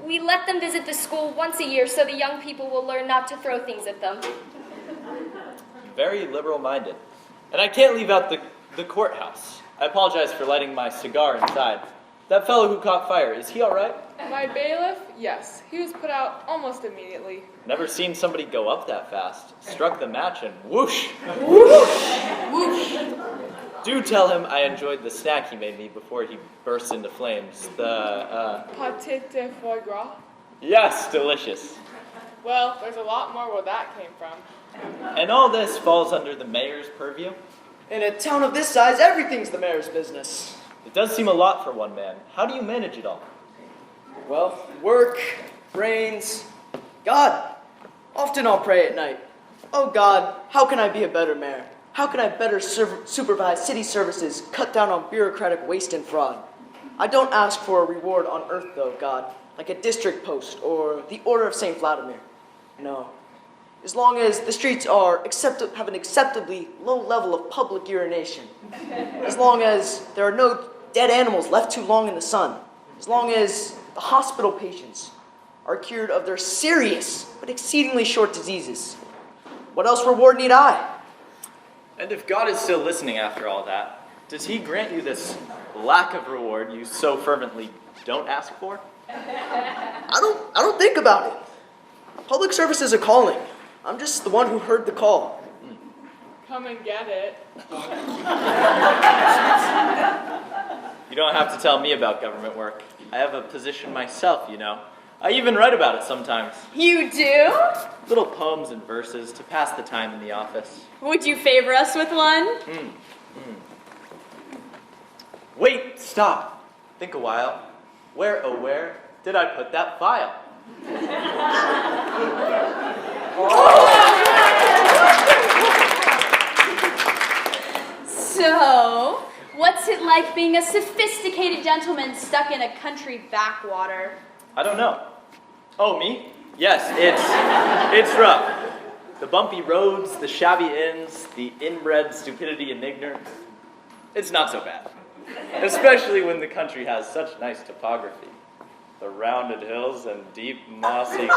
We let them visit the school once a year so the young people will learn not to throw things at them. Very liberal-minded. And I can't leave out the courthouse. I apologize for lighting my cigar inside. That fellow who caught fire, is he all right? My bailiff, yes. He was put out almost immediately. Never seen somebody go up that fast. Struck the match and whoosh. Whoosh! Do tell him I enjoyed the snack he made me before he burst into flames. The, Pâté de foie gras. Yes, delicious. Well, there's a lot more where that came from. And all this falls under the mayor's purview? In a town of this size, everything's the mayor's business. It does seem a lot for one man. How do you manage it all? Well, work, brains, God. Often I'll pray at night. Oh God, how can I be a better mayor? How can I better supervise city services, cut down on bureaucratic waste and fraud? I don't ask for a reward on earth, though, God, like a district post or the Order of St. Vladimir. No. As long as the streets have an acceptably low level of public urination. As long as there are no dead animals left too long in the sun. As long as the hospital patients are cured of their serious but exceedingly short diseases. What else reward need I? And if God is still listening after all that, does he grant you this lack of reward you so fervently don't ask for? I don't think about it. Public service is a calling. I'm just the one who heard the call. Come and get it. You don't have to tell me about government work. I have a position myself, you know. I even write about it sometimes. You do? Little poems and verses to pass the time in the office. Would you favor us with one? Wait, stop. Think a while. Where, oh where, did I put that file? So, what's it like being a sophisticated gentleman stuck in a country backwater? I don't know. Oh, me? Yes, it's rough. The bumpy roads, the shabby inns, the inbred stupidity and ignorance. It's not so bad. Especially when the country has such nice topography. The rounded hills and deep mossy glens.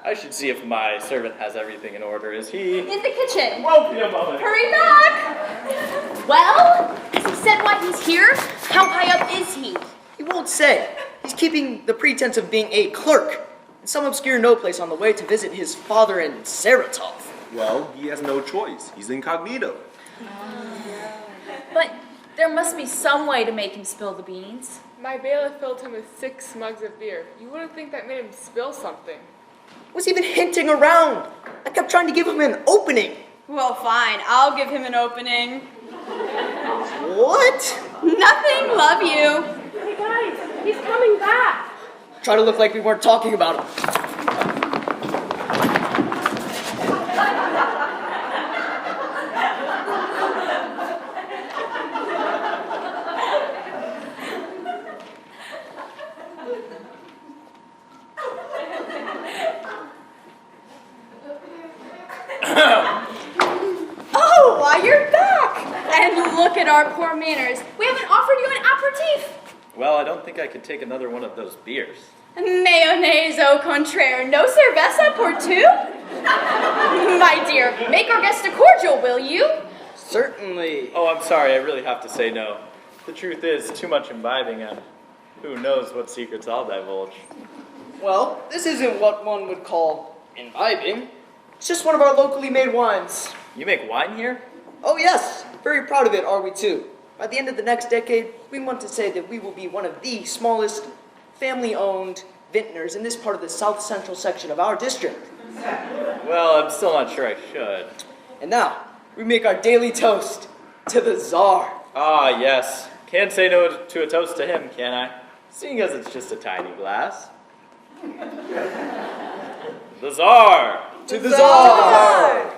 I should see if my servant has everything in order. Is he? In the kitchen. Won't be a moment. Hurry back! Well, has he said why he's here? How high up is he? He won't say. He's keeping the pretense of being a clerk in some obscure no place on the way to visit his father in Saratov. Well, he has no choice. He's incognito. But there must be some way to make him spill the beans. My bailiff filled him with 6 mugs of beer. You wouldn't think that made him spill something. Was even hinting around. I kept trying to give him an opening. Well, fine. I'll give him an opening. What? Nothing, love you. Hey guys, he's coming back. Try to look like we weren't talking about him. Oh, why, you're back! And look at our poor manners. We haven't offered you an aperitif. Well, I don't think I could take another one of those beers. Mayonnaise au contraire. No cerveza pour two? My dear, make our guest a cordial, will you? Certainly. Oh, I'm sorry, I really have to say no. The truth is, too much imbibing, and who knows what secrets I'll divulge. Well, this isn't what one would call imbibing. It's just one of our locally made wines. You make wine here? Oh yes, very proud of it, are we too? By the end of the next decade, we want to say that we will be one of the smallest family-owned vintners in this part of the south central section of our district. Well, I'm still not sure I should. And now, we make our daily toast to the Tsar. Ah, yes. Can't say no to a toast to him, can I? Seeing as it's just a tiny glass. The Tsar! To the Tsar!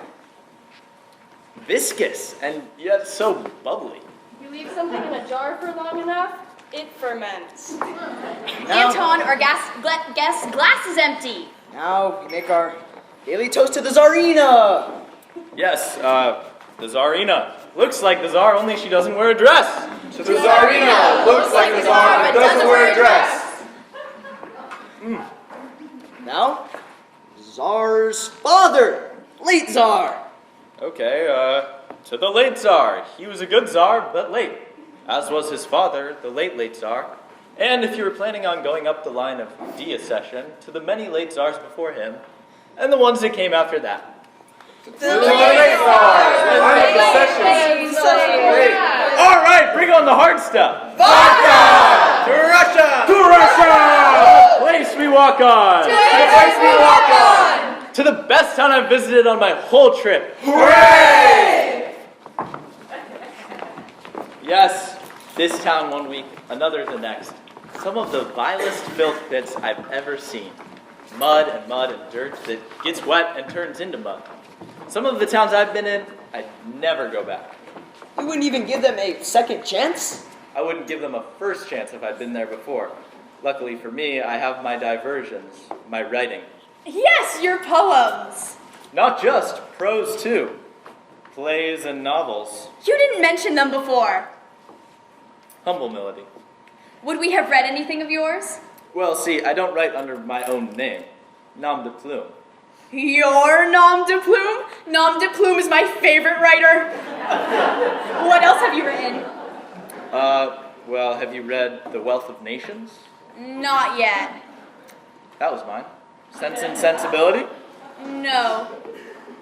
Viscous, and yet so bubbly. You leave something in a jar for long enough, it ferments. Anton, our guest's glass is empty. Now, we make our daily toast to the Tsarina. Yes, the Tsarina. Looks like the Tsar, only she doesn't wear a dress. To the Tsarina! Looks like the Tsar, but doesn't wear a dress. Now, Tsar's father, late Tsar. Okay, to the late Tsar. He was a good Tsar, but late. As was his father, the late Tsar. And if you were planning on going up the line of deaccession, to the many late Tsars before him, and the ones that came after that. To the late Tsar! Line of procession! All right, bring on the hard stuff. Vodka! To Russia! To Russia! The place we walk on. To the place we walk on! To the best town I've visited on my whole trip. Hooray! Yes, this town one week, another the next. Some of the vilest filth pits I've ever seen. Mud and dirt that gets wet and turns into mud. Some of the towns I've been in, I'd never go back. You wouldn't even give them a second chance? I wouldn't give them a first chance if I'd been there before. Luckily for me, I have my diversions, my writing. Yes, your poems. Not just prose too. Plays and novels. You didn't mention them before. Humble melody. Would we have read anything of yours? Well, see, I don't write under my own name. Nom de plume. Your nom de plume? Nom de plume is my favorite writer. What else have you written? Well, have you read The Wealth of Nations? Not yet. That was mine. Sense and Sensibility? No.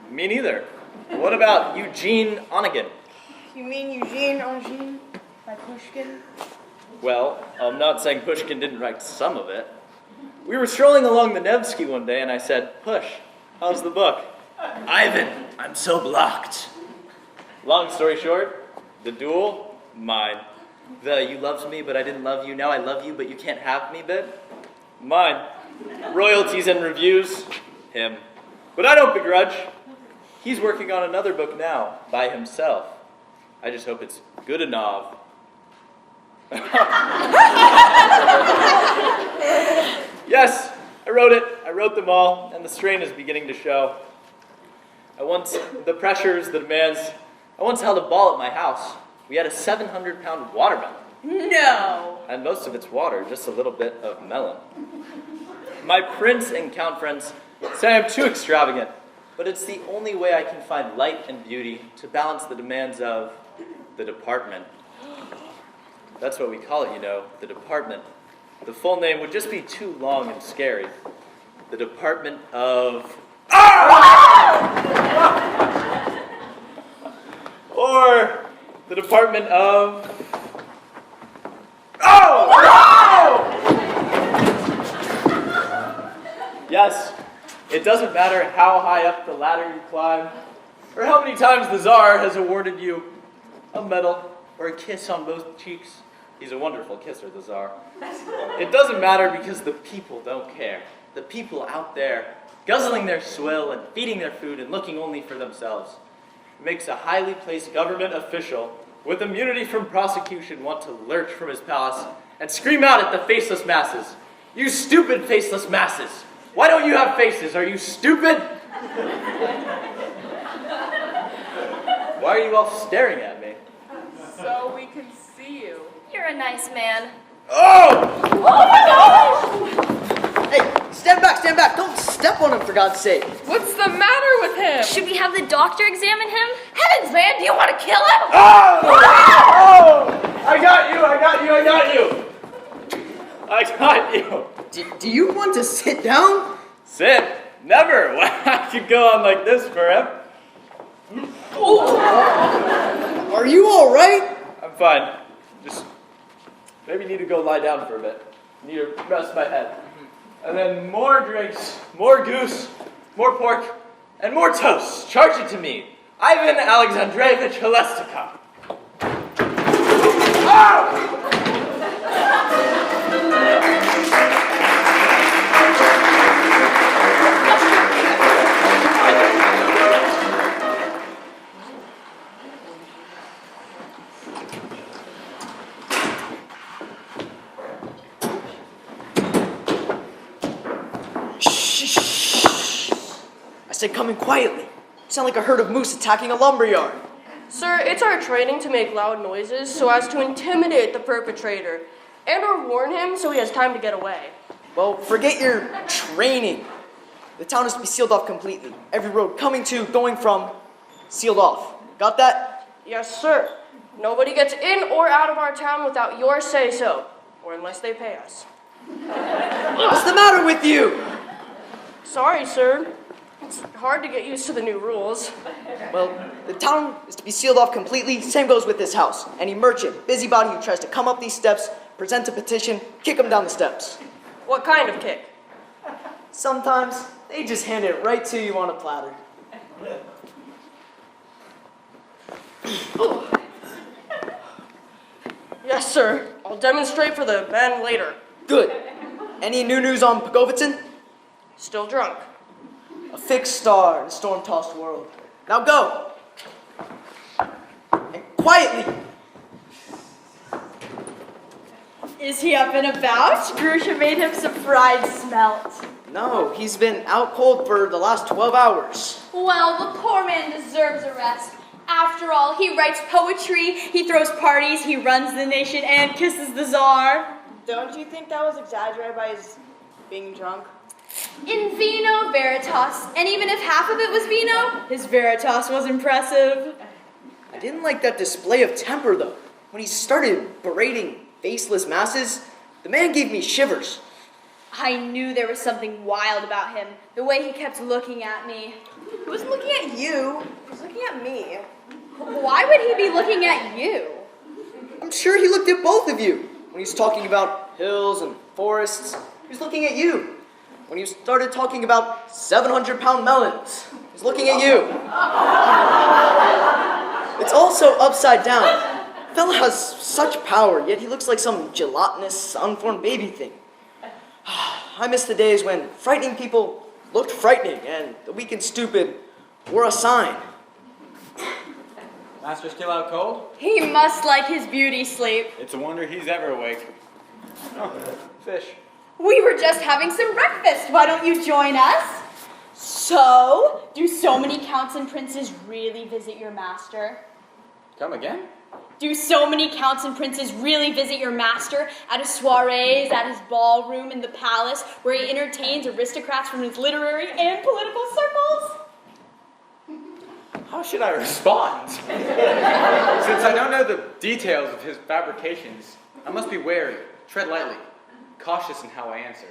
Me neither. What about Eugene Onegin? You mean Eugene Onegin by Pushkin? Well, I'm not saying Pushkin didn't write some of it. We were strolling along the Nevsky one day, and I said, Push, how's the book? Ivan, I'm so blocked. Long story short, the duel, mine. The you loved me, but I didn't love you, now I love you, but you can't have me bit, mine. Royalties and reviews, him. But I don't begrudge. He's working on another book now, by himself. I just hope it's good enough. Yes, I wrote it. I wrote them all, and the strain is beginning to show. The pressures, the demands. I once held a ball at my house. We had a 700-pound watermelon. No. And most of it's water, just a little bit of melon. My prince and count friends say I'm too extravagant, but it's the only way I can find light and beauty to balance the demands of the department. That's what we call it, you know, the department. The full name would just be too long and scary. The Department of... Or the Department of... Yes, it doesn't matter how high up the ladder you climb, or how many times the Tsar has awarded you a medal or a kiss on both cheeks. He's a wonderful kisser, the Tsar. It doesn't matter because the people don't care. The people out there, guzzling their swill and feeding their food and looking only for themselves. It makes a highly placed government official with immunity from prosecution want to lurch from his palace and scream out at the faceless masses. You stupid faceless masses! Why don't you have faces? Are you stupid? Why are you all staring at me? So we can see you. You're a nice man. Oh! Oh my gosh! Hey, stand back, don't step on him for God's sake. What's the matter with him? Should we have the doctor examine him? Heavens, man, do you want to kill him? Oh! Oh! I got you! Do you want to sit down? Sit? Never! I could go on like this forever. Are you all right? I'm fine. Just maybe need to go lie down for a bit. Need to rest my head. And then more drinks, more goose, more pork, and more toast. Charge it to me. Ivan Alexandrovich Holestikov. Oh! I said come in quietly. You sound like a herd of moose attacking a lumberyard. Sir, it's our training to make loud noises so as to intimidate the perpetrator and or warn him so he has time to get away. Well, forget your training. The town is to be sealed off completely. Every road coming to, going from, sealed off. Got that? Yes, sir. Nobody gets in or out of our town without your say-so, or unless they pay us. What's the matter with you? Sorry, sir. It's hard to get used to the new rules. Well, the town is to be sealed off completely. Same goes with this house. Any merchant, busybody who tries to come up these steps, present a petition, kick them down the steps. What kind of kick? Sometimes they just hand it right to you on a platter. Yes, sir. I'll demonstrate for the men later. Good. Any new news on Pagovicin? Still drunk. A fixed star in a storm-tossed world. Now go! And quietly! Is he up and about? Grusha made him some fried smelt. No, he's been out cold for the last 12 hours. Well, the poor man deserves a rest. After all, he writes poetry, he throws parties, he runs the nation, and kisses the Tsar. Don't you think that was exaggerated by his being drunk? In vino veritas, and even if half of it was vino, His veritas was impressive. I didn't like that display of temper, though. When he started berating faceless masses, the man gave me shivers. I knew there was something wild about him, the way he kept looking at me. He wasn't looking at you. He was looking at me. Why would he be looking at you? I'm sure he looked at both of you. When he's talking about hills and forests, he was looking at you. When you started talking about 700-pound melons, he's looking at you. It's also upside down. Fella has such power, yet he looks like some gelatinous, unformed baby thing. I miss the days when frightening people looked frightening, and the weak and stupid were a sign. Master still out cold? He must like his beauty sleep. It's a wonder he's ever awake. Oh, fish. We were just having some breakfast. Why don't you join us? So, do so many counts and princes really visit your master? Come again? Do so many counts and princes really visit your master at his soirees, at his ballroom in the palace, where he entertains aristocrats from his literary and political circles? How should I respond? Since I don't know the details of his fabrications, I must be wary, tread lightly, cautious in how I answer,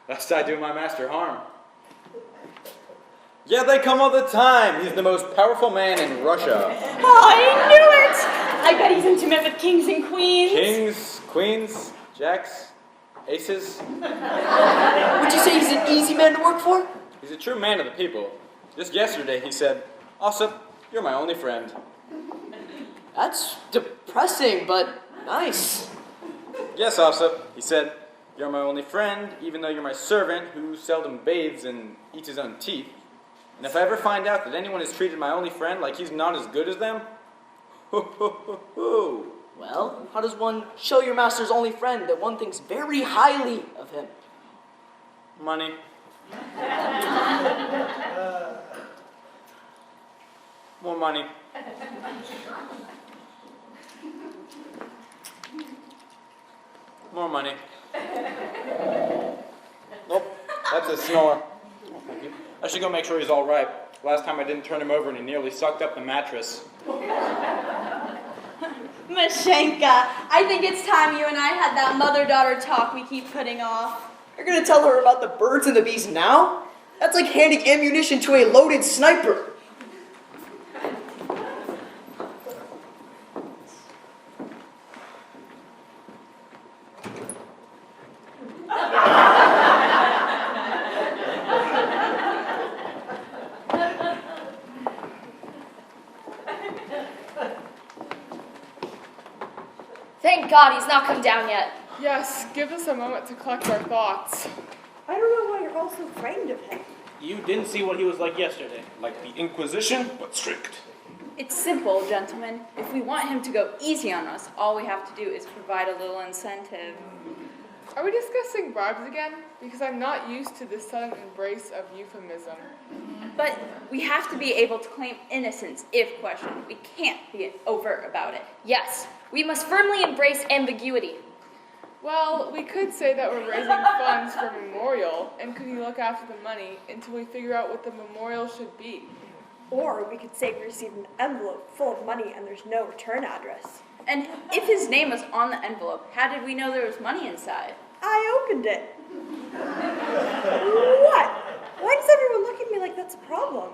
lest I do my master harm. Yeah, they come all the time. He's the most powerful man in Russia. I knew it! I bet he's intimate with kings and queens. Kings, queens, jacks, aces. Would you say he's an easy man to work for? He's a true man of the people. Just yesterday he said, "Ossip, you're my only friend." That's depressing, but nice. Yes, Ossip, he said, "You're my only friend, even though you're my servant who seldom bathes and eats his own teeth. And if I ever find out that anyone has treated my only friend like he's not as good as them, Well, how does one show your master's only friend that one thinks very highly of him? money." More money. More money. Nope, that's a snore. Oh, thank you. I should go make sure he's all right. Last time I didn't turn him over and he nearly sucked up the mattress. Mashenka, I think it's time you and I had that mother-daughter talk we keep putting off. You're gonna tell her about the birds and the bees now? That's like handing ammunition to a loaded sniper. Thank God he's not come down yet. Yes, give us a moment to collect our thoughts. I don't know why you're all so frightened of him. You didn't see what he was like yesterday. Like the Inquisition, but strict. It's simple, gentlemen. If we want him to go easy on us, all we have to do is provide a little incentive. Are we discussing bribes again? Because I'm not used to this sudden embrace of euphemism. But we have to be able to claim innocence if questioned. We can't be overt about it. Yes, we must firmly embrace ambiguity. Well, we could say that we're raising funds for a memorial, and could you look after the money until we figure out what the memorial should be? Or we could say we received an envelope full of money and there's no return address. And if his name was on the envelope, how did we know there was money inside? I opened it. What? Why does everyone look at me like that's a problem?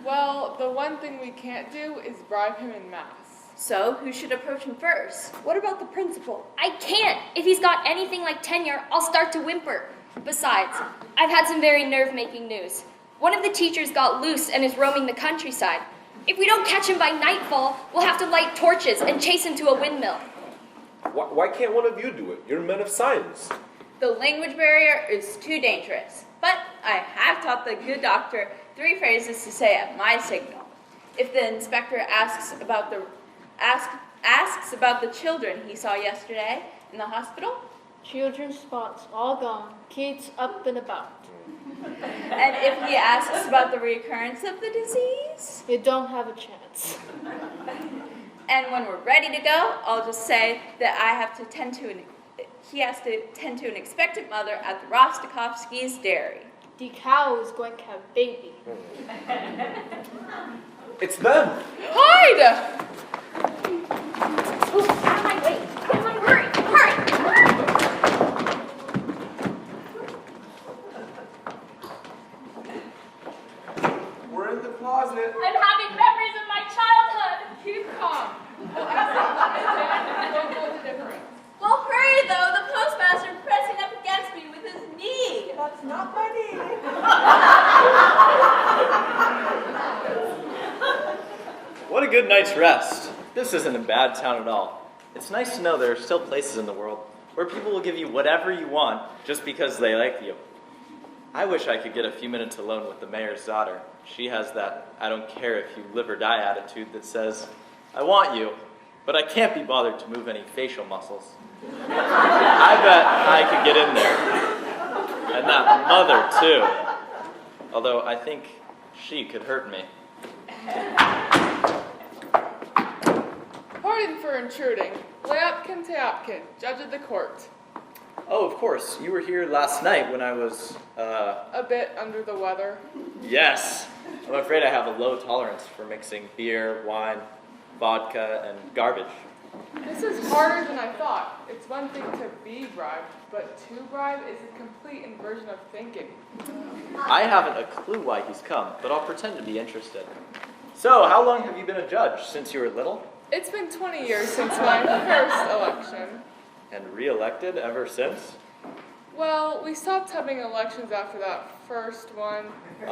Well, the one thing we can't do is bribe him en masse. So, who should approach him first? What about the principal? I can't. If he's got anything like tenure, I'll start to whimper. Besides, I've had some very nerve-making news. One of the teachers got loose and is roaming the countryside. If we don't catch him by nightfall, we'll have to light torches and chase him to a windmill. Why can't one of you do it? You're men of science. The language barrier is too dangerous. But I have taught the good doctor 3 phrases to say at my signal. If the inspector asks about the children he saw yesterday in the hospital, Children's spots all gone, kids up and about. and if he asks about the recurrence of the disease, You don't have a chance. and when we're ready to go, I'll just say that he has to tend to an expectant mother at the Rostokovsky's dairy. The cow is going to have a baby. It's them. Hide! Out of my way! Come on, hurry! Hurry! closet. I'm having memories of my childhood. Keep calm. Don't know the difference. Well, hurry though, the postmaster pressing up against me with his knee. That's not my knee. What a good night's rest. This isn't a bad town at all. It's nice to know there are still places in the world where people will give you whatever you want just because they like you. I wish I could get a few minutes alone with the mayor's daughter. She has that I don't care if you live or die attitude that says, I want you, but I can't be bothered to move any facial muscles. I bet I could get in there. And that mother, too. Although I think she could hurt me. Pardon for intruding. Leopkin Teopkin, judge of the court. Oh, of course. You were here last night when I was, A bit under the weather. Yes. I'm afraid I have a low tolerance for mixing beer, wine, vodka, and garbage. This is harder than I thought. It's one thing to be bribed, but to bribe is a complete inversion of thinking. I haven't a clue why he's come, but I'll pretend to be interested. So, how long have you been a judge? Since you were little? It's been 20 years since my first election. And re-elected ever since? Well, we stopped having elections after that first one, but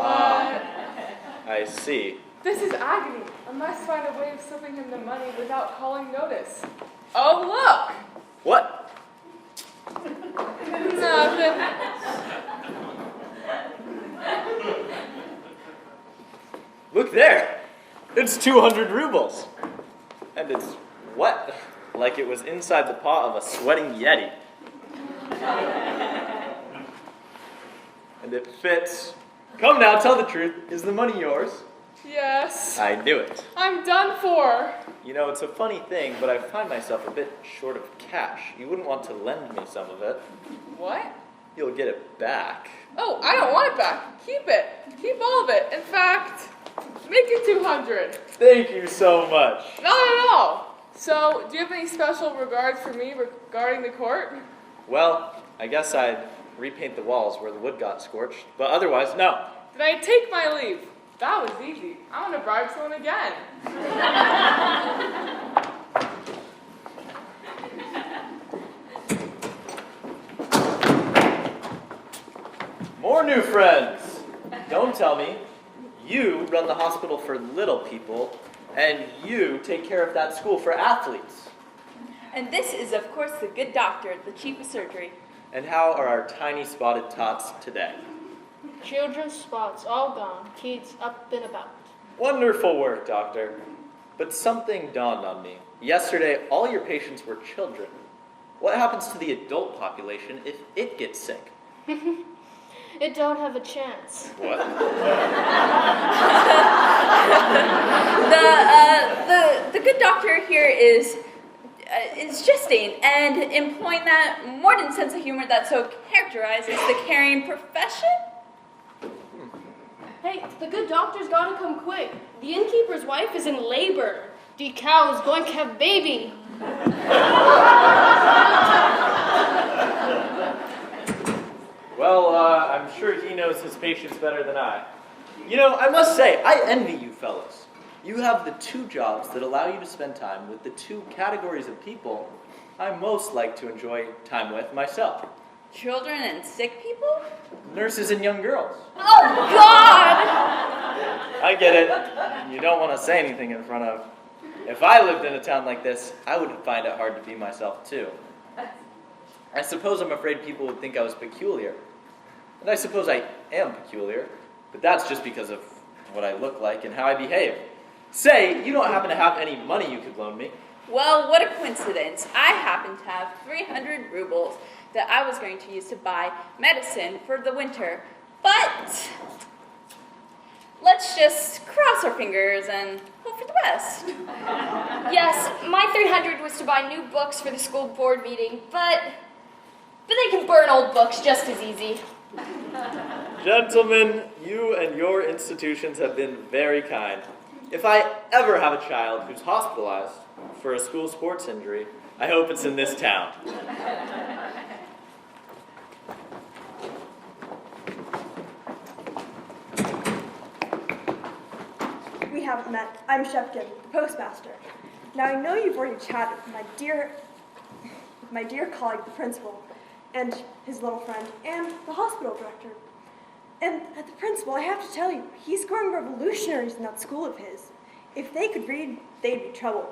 I see. this is agony. I must find a way of slipping him the money without calling notice. Oh, look! What? Nothing. Look there! It's 200 rubles! And it's wet, like it was inside the paw of a sweating yeti. And it fits. Come now, tell the truth. Is the money yours? Yes. I knew it. I'm done for. You know, it's a funny thing, but I find myself a bit short of cash. You wouldn't want to lend me some of it. What? You'll get it back. Oh, I don't want it back. Keep it. Keep all of it. In fact, make it 200. Thank you so much. Not at all. So, do you have any special regards for me regarding the court? Well, I guess I'd repaint the walls where the wood got scorched, but otherwise, no. Then I take my leave. That was easy. I want to bribe someone again. More new friends. Don't tell me. You run the hospital for little people, and you take care of that school for athletes. And this is, of course, the good doctor, the chief of surgery. And how are our tiny spotted tots today? Children's spots all gone. Kids up and about. Wonderful work, doctor. But something dawned on me. Yesterday, all your patients were children. What happens to the adult population if it gets sick? It don't have a chance. What? The good doctor here is jesting and employing that modern sense of humor that so characterizes the caring profession. Hey, the good doctor's gotta come quick. The innkeeper's wife is in labor. The cow is going to have baby. Well, I'm sure he knows his patients better than I. You know, I must say, I envy you fellows. You have the two jobs that allow you to spend time with the two categories of people I most like to enjoy time with myself. Children and sick people? Nurses and young girls. Oh, God! I get it. You don't want to say anything in front of. If I lived in a town like this, I would find it hard to be myself, too. I suppose I'm afraid people would think I was peculiar. And I suppose I am peculiar, but that's just because of what I look like and how I behave. Say, you don't happen to have any money you could loan me. Well, what a coincidence. I happen to have 300 rubles that I was going to use to buy medicine for the winter. But let's just cross our fingers and hope for the best. Yes, my 300 was to buy new books for the school board meeting, but they can burn old books just as easy. Gentlemen, you and your institutions have been very kind. If I ever have a child who's hospitalized for a school sports injury, I hope it's in this town. we haven't met, I'm Shevkin, the postmaster. Now I know you've already chatted with my dear colleague, the principal, and his little friend, and the hospital director. And the principal, I have to tell you, he's growing revolutionaries in that school of his. If they could read, they'd be trouble.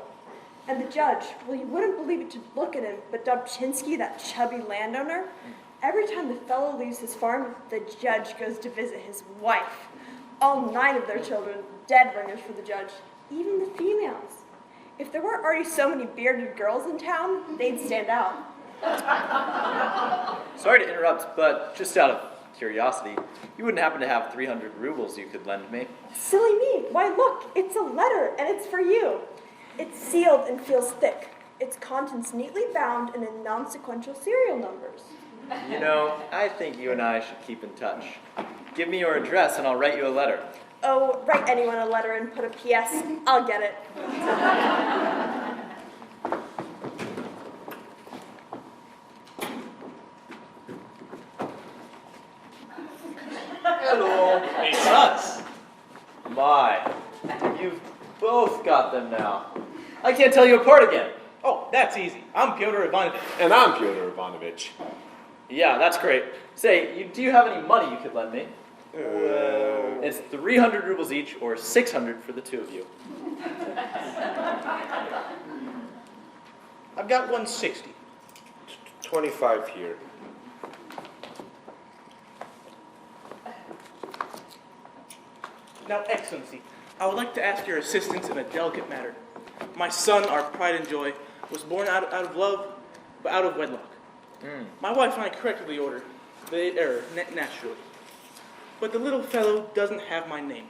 And the judge, well, you wouldn't believe it to look at him, but Dobchinsky, that chubby landowner, every time the fellow leaves his farm, the judge goes to visit his wife. All 9 of their children, dead ringers for the judge, even the females. If there weren't already so many bearded girls in town, they'd stand out. Sorry to interrupt, but just out of curiosity, you wouldn't happen to have 300 rubles you could lend me? Silly me. Why, look, it's a letter, and it's for you. It's sealed and feels thick. Its contents neatly bound and in non-sequential serial numbers. You know, I think you and I should keep in touch. Give me your address and I'll write you a letter. Oh, write anyone a letter and put a P.S. I'll get it. Hello. Hey, sus. My, you've both got them now. I can't tell you apart again. Oh, that's easy. I'm Pyotr Ivanovich. And I'm Pyotr Ivanovich. Yeah, that's great. Say, do you have any money you could lend me? It's 300 rubles each, or 600 for the 2 of you. I've got 160. 25 here. Now, Excellency, I would like to ask your assistance in a delicate matter. My son, our pride and joy, was born out of love, but out of wedlock. My wife and I corrected the order, the error, naturally. But the little fellow doesn't have my name.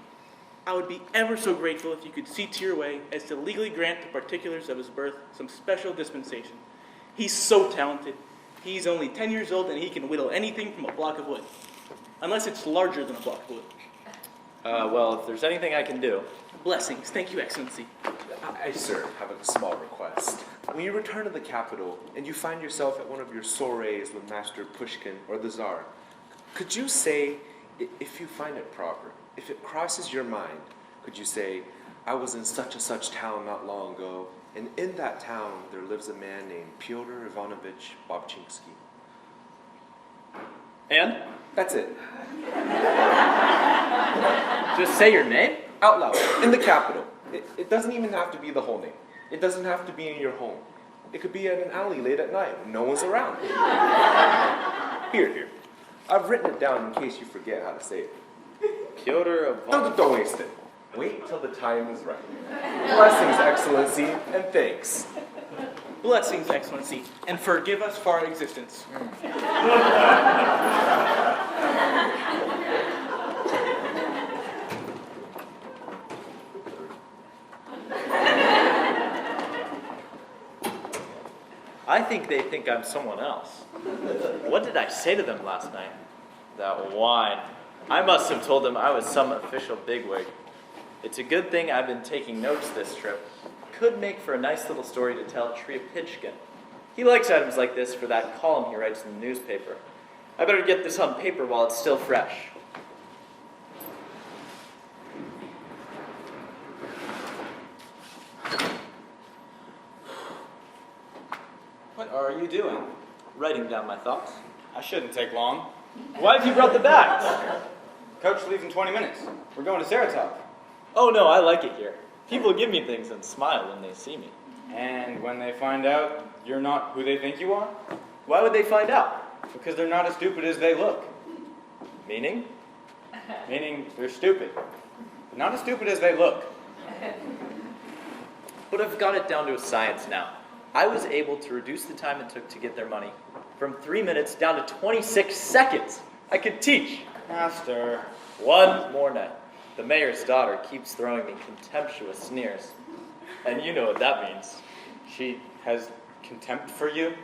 I would be ever so grateful if you could see to your way as to legally grant the particulars of his birth some special dispensation. He's so talented. He's only 10 years old and he can whittle anything from a block of wood. Unless it's larger than a block of wood. Well, if there's anything I can do. Blessings. Thank you, Excellency. I, sir, have a small request. When you return to the capital and you find yourself at one of your soirees with Master Pushkin or the Tsar, could you say, if you find it proper, if it crosses your mind, could you say, I was in such and such town not long ago, and in that town there lives a man named Pyotr Ivanovich Bobchinsky. And? That's it. Just say your name? Out loud, in the capital. It doesn't even have to be the whole name. It doesn't have to be in your home. It could be at an alley late at night when no one's around. Here. I've written it down in case you forget how to say it. Pyotr Ivanovich. Don't waste it. Wait till the time is right. Blessings, Excellency, and thanks. Blessings, Excellency, and forgive us for our existence. I think they think I'm someone else. What did I say to them last night? That wine. I must have told them I was some official bigwig. It's a good thing I've been taking notes this trip. Could make for a nice little story to tell Triapitchkin. He likes items like this for that column he writes in the newspaper. I better get this on paper while it's still fresh. What are you doing? Writing down my thoughts. I shouldn't take long. Why have you brought the bags? Coach leaves in 20 minutes. We're going to Saratov. Oh no, I like it here. People give me things and smile when they see me. And when they find out you're not who they think you are? Why would they find out? Because they're not as stupid as they look. Meaning? Meaning they're stupid. But not as stupid as they look. But I've got it down to a science now. I was able to reduce the time it took to get their money from 3 minutes down to 26 seconds. I could teach. Master. One more night. The mayor's daughter keeps throwing me contemptuous sneers. And you know what that means. She has contempt for you?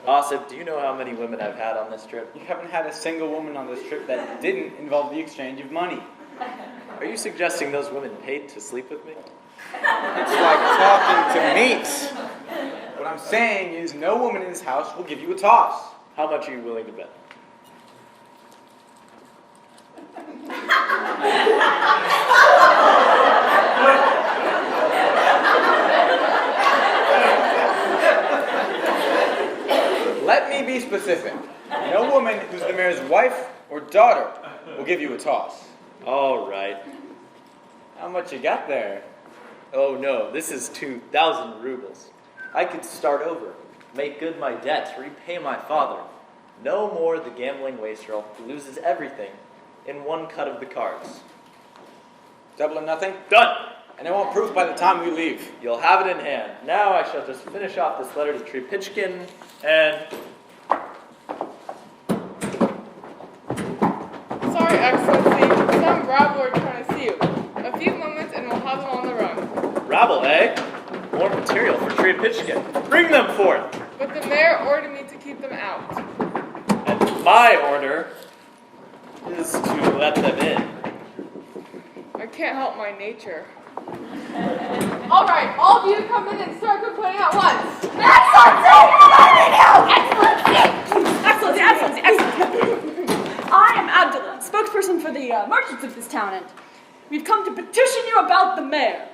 Osip, do you know how many women I've had on this trip? You haven't had a single woman on this trip that didn't involve the exchange of money. Are you suggesting those women paid to sleep with me? It's like talking to meats. What I'm saying is no woman in this house will give you a toss. How much are you willing to bet? specific. No woman who's the mayor's wife or daughter will give you a toss. All right. How much you got there? Oh no, this is 2,000 rubles. I could start over, make good my debts, repay my father. No more the gambling wastrel who loses everything in one cut of the cards. Double or nothing? Done! And I want proof by the time we leave. You'll have it in hand. Now I shall just finish off this letter to Trepichkin and... Sorry, Excellency. Some rabble are trying to see you. A few moments and we'll have them on the run. Rabble, eh? More material for Trepichkin. Bring them forth! But the mayor ordered me to keep them out. And my order is to let them in. I can't help my nature. All right, all of you come in and start complaining at once. Excellency! I am Abdullah, spokesperson for the merchants of this town, and we've come to petition you about the mayor.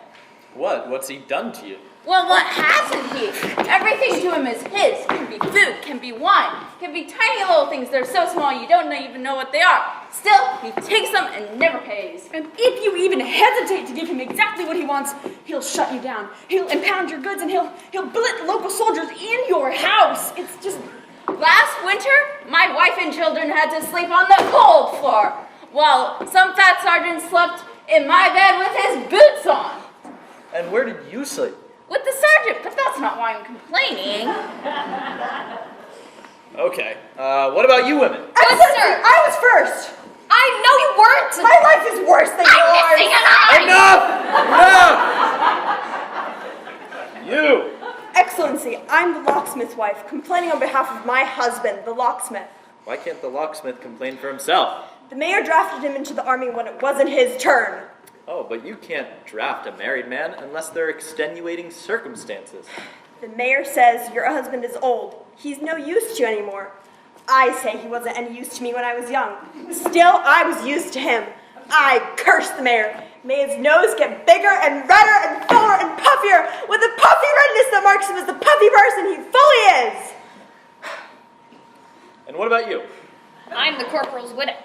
What? What's he done to you? Well, what hasn't he? Everything to him is his. Can be food, can be wine, can be tiny little things that are so small you don't even know what they are. Still, he takes them and never pays. And if you even hesitate to give him exactly what he wants, he'll shut you down. He'll impound your goods and he'll billet local soldiers in your house. It's just... Last winter, my wife and children had to sleep on the cold floor, while some fat sergeant slept in my bed with his boots on. And where did you sleep? With the sergeant, but that's not why I'm complaining. Okay. What about you women? Sir, I was first. I know you weren't! My life is worse than yours. Missing an eye! Enough! You! Excellency, I'm the locksmith's wife, complaining on behalf of my husband, the locksmith. Why can't the locksmith complain for himself? The mayor drafted him into the army when it wasn't his turn. Oh, but you can't draft a married man unless there are extenuating circumstances. The mayor says your husband is old. He's no use to you anymore. I say he wasn't any use to me when I was young. Still, I was used to him. I curse the mayor. May his nose get bigger and redder and fuller and puffier with the puffy redness that marks him as the puffy person he fully is. And what about you? I'm the corporal's widow.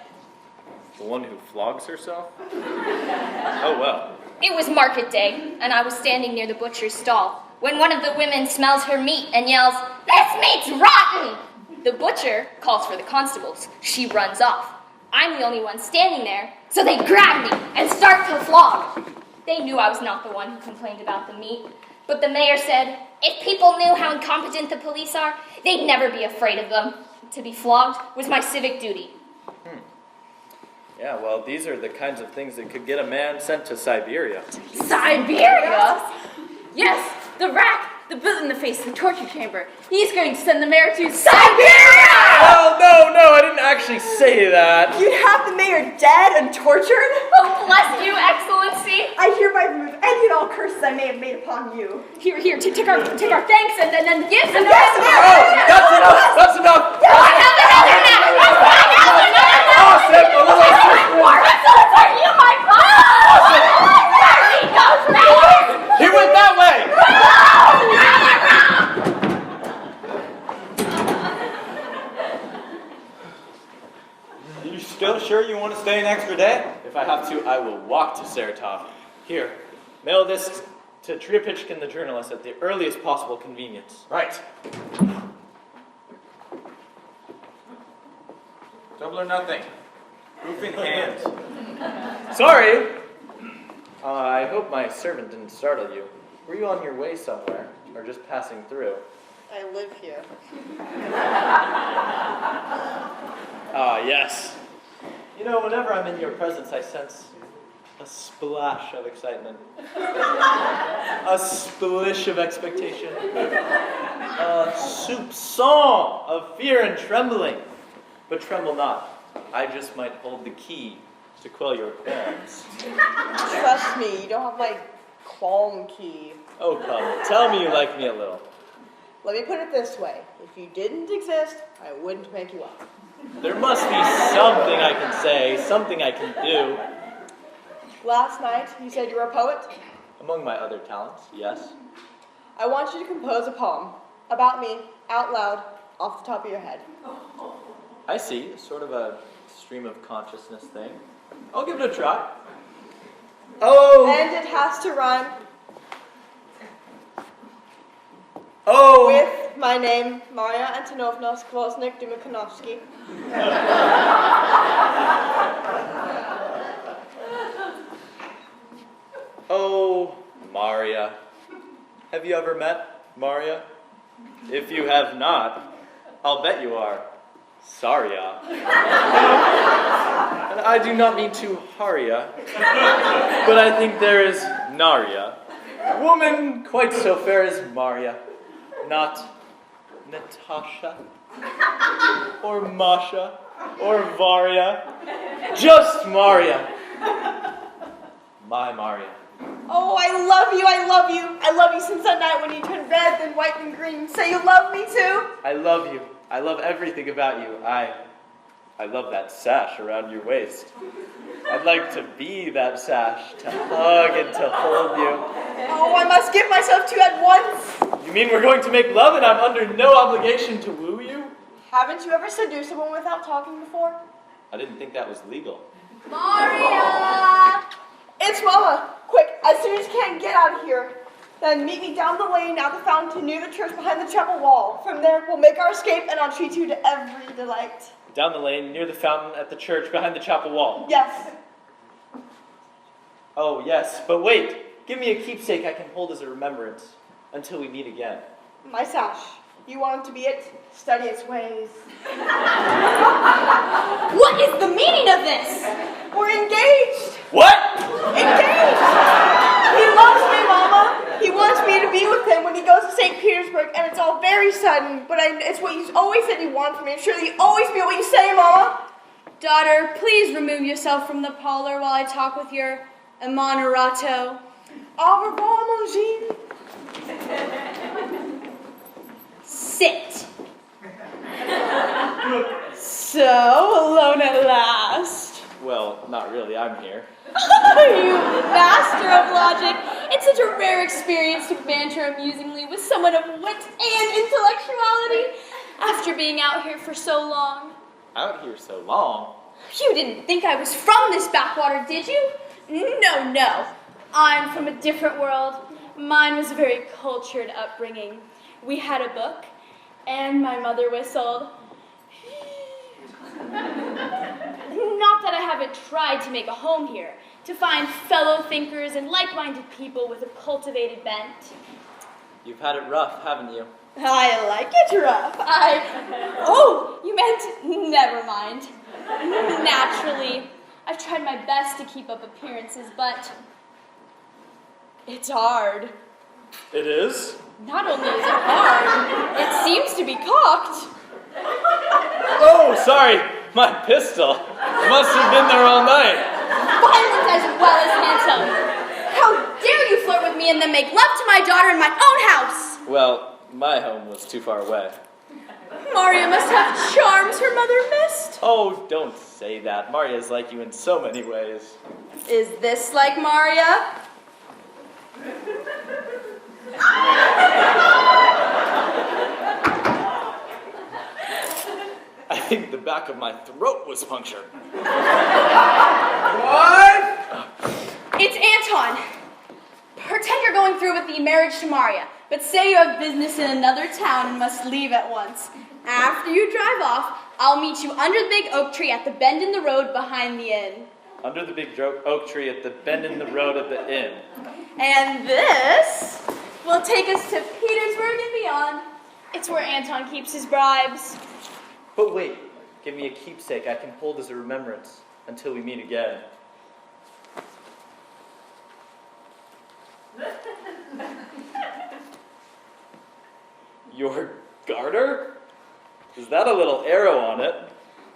The one who flogs herself? Oh, well. It was market day, and I was standing near the butcher's stall when one of the women smells her meat and yells, "This meat's rotten!" The butcher calls for the constables. She runs off. I'm the only one standing there, so they grab me and start to flog. They knew I was not the one who complained about the meat, but the mayor said if people knew how incompetent the police are, they'd never be afraid of them. To be flogged was my civic duty. Yeah, well, these are the kinds of things that could get a man sent to Siberia. Siberia? Yes, the rack, the boot in the face, the torture chamber. He's going to send the mayor to Siberia! Oh, no, I didn't actually say that. You'd have the mayor dead and tortured? Oh, bless you, Excellency. I hereby remove any and all curses I may have made upon you. Here, take our thanks and then give them. That's enough! I have another nap! Are you my father? He went that way! You still sure you want to stay an extra day? If I have to, I will walk to Saratov. Here, mail this to Trepichkin the journalist at the earliest possible convenience. Right. Double or nothing. Proof in hand. Sorry! I hope my servant didn't startle you. Were you on your way somewhere, or just passing through? I live here. Ah, yes. You know, whenever I'm in your presence, I sense a splash of excitement. A splish of expectation. A soupçon of fear and trembling. But tremble not. I just might hold the key to quell your qualms. Trust me, you don't have my qualm key. Oh, come. Tell me you like me a little. Let me put it this way. If you didn't exist, I wouldn't make you up. There must be something I can say, something I can do. Last night, you said you were a poet? Among my other talents, yes. I want you to compose a poem about me, out loud, off the top of your head. I see, sort of a stream of consciousness thing. I'll give it a try. Oh! And it has to rhyme Oh! with my name, Maria Antonovna Skvoznik Dumikonovsky. Oh, Maria. Have you ever met Maria? If you have not, I'll bet you are. Saria. And I do not mean to haria, but I think there is Naria. Woman quite so fair as Maria. Not Natasha, or Masha, or Varia. Just Maria. My Maria. Oh, I love you, I love you. I love you since that night when you turned red, then white, and green. Say you love me too? I love you. I love everything about you. I love that sash around your waist. I'd like to be that sash, to hug and to hold you. Oh, I must give myself to you at once. You mean we're going to make love and I'm under no obligation to woo you? Haven't you ever seduced a woman without talking before? I didn't think that was legal. Maria! It's Mama. Quick, as soon as you can, get out of here. Then meet me down the lane at the fountain near the church behind the chapel wall. From there, we'll make our escape and I'll treat you to every delight. Down the lane, near the fountain, at the church, behind the chapel wall. Yes. Oh, yes, but wait. Give me a keepsake I can hold as a remembrance until we meet again. My sash. You want to be it? Study its ways. What is the meaning of this? We're engaged. What? Engaged. He loves me, Mama. He wants me to be with him when he goes to St. Petersburg, and it's all very sudden, but it's what you always said you want from me. I'm sure that you always mean what you say, Mama. Daughter, please remove yourself from the parlor while I talk with your amonorato. Au revoir, mon Jean. Sit. So, alone at last. Well, not really. I'm here. You master of logic. It's such a rare experience to banter amusingly with someone of wit and intellectuality after being out here for so long. Out here so long? You didn't think I was from this backwater, did you? No. I'm from a different world. Mine was a very cultured upbringing. We had a book, and my mother whistled. Not that I haven't tried to make a home here, to find fellow thinkers and like-minded people with a cultivated bent. You've had it rough, haven't you? I like it rough. Oh, you meant never mind. Naturally, I've tried my best to keep up appearances, but it's hard. It is? Not only is it hard, it seems to be cocked. Oh, sorry. My pistol. Must have been there all night. Violent as well as handsome. How dare you flirt with me and then make love to my daughter in my own house? Well, my home was too far away. Maria must have charms her mother missed. Oh, don't say that. Maria's like you in so many ways. Is this like Maria? I think the back of my throat was punctured. What? It's Anton. Pretend you're going through with the marriage to Maria, but say you have business in another town and must leave at once. After you drive off, I'll meet you under the big oak tree at the bend in the road behind the inn. Under the big oak tree at the bend in the road at the inn. And this will take us to Petersburg and beyond. It's where Anton keeps his bribes. But wait, give me a keepsake I can hold as a remembrance until we meet again. Your garter? Is that a little arrow on it?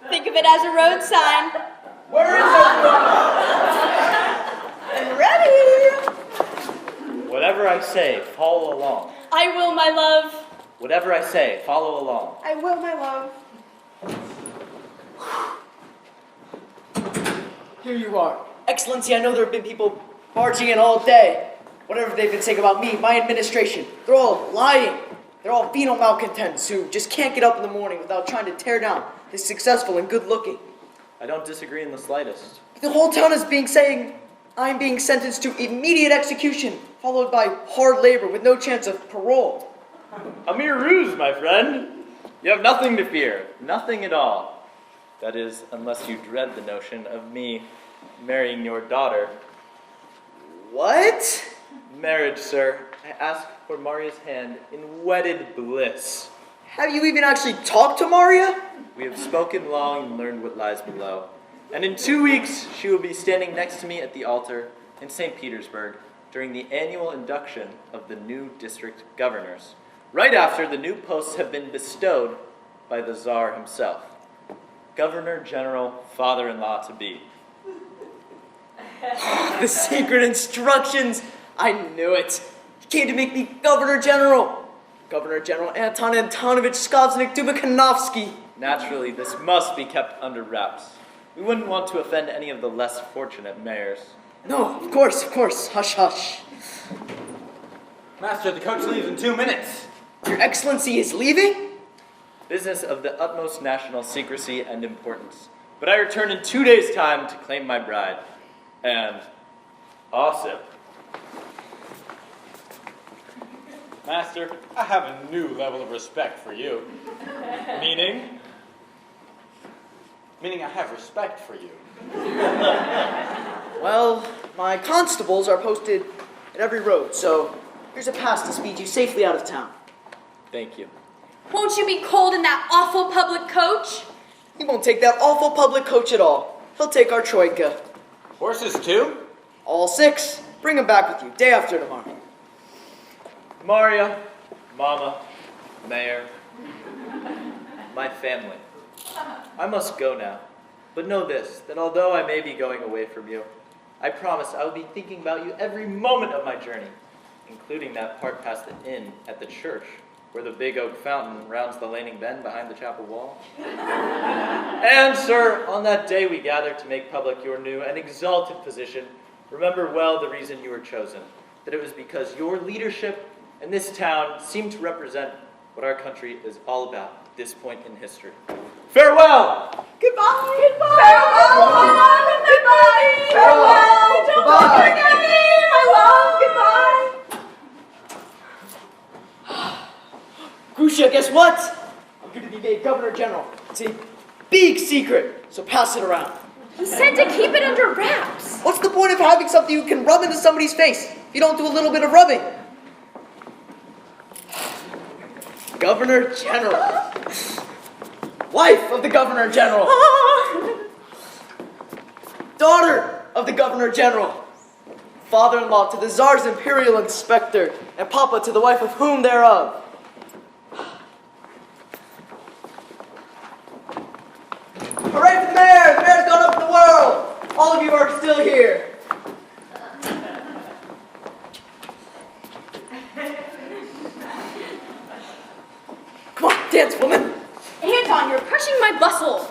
Think of it as a road sign. Where is it? I'm ready. Whatever I say, follow along. I will, my love. Whatever I say, follow along. I will, my love. Here you are. Excellency, I know there have been people barging in all day. Whatever they've been saying about me, my administration, they're all lying. They're all venal malcontents who just can't get up in the morning without trying to tear down the successful and good-looking. I don't disagree in the slightest. The whole town is saying I'm being sentenced to immediate execution, followed by hard labor with no chance of parole. A mere ruse, my friend. You have nothing to fear. Nothing at all. That is, unless you dread the notion of me marrying your daughter. What? Marriage, sir. I ask for Maria's hand in wedded bliss. Have you even actually talked to Maria? We have spoken long and learned what lies below. And in 2 weeks, she will be standing next to me at the altar in St. Petersburg during the annual induction of the new district governors, right after the new posts have been bestowed by the Tsar himself. Governor General, father-in-law to be. The secret instructions! I knew it. He came to make me Governor General. Governor General Anton Antonovich Skovznik Dubakanovsky. Naturally, this must be kept under wraps. We wouldn't want to offend any of the less fortunate mayors. No, of course. Hush, hush. Master, the coach leaves in 2 minutes. Your Excellency is leaving? Business of the utmost national secrecy and importance. But I return in 2 days' time to claim my bride. And Ossip. Master, I have a new level of respect for you. Meaning? Meaning I have respect for you. Well, my constables are posted at every road, so here's a pass to speed you safely out of town. Thank you. Won't you be cold in that awful public coach? He won't take that awful public coach at all. He'll take our troika. Horses too? All 6. Bring him back with you, day after tomorrow. Maria, Mama, Mayor, my family. I must go now. But know this, that although I may be going away from you, I promise I will be thinking about you every moment of my journey, including that part past the inn at the church, where the big oak fountain rounds the laning bend behind the chapel wall. And, sir, on that day we gather to make public your new and exalted position, remember well the reason you were chosen, that it was because your leadership in this town seemed to represent what our country is all about at this point in history. Farewell! Goodbye. Farewell, Mom. Goodbye. Farewell. Don't forget me, my love. Goodbye. Grusha, guess what? I'm going to be made Governor General. It's a big secret, so pass it around. He said to keep it under wraps. What's the point of having something you can rub into somebody's face if you don't do a little bit of rubbing? Governor General. Wife of the Governor General. Daughter of the Governor General. Father-in-law to the Tsar's imperial inspector, and papa to the wife of whom thereof. Hooray for the mayor! The mayor's gone up in the world! All of you are still here. Come on, dance, woman! Anton, you're crushing my bustle.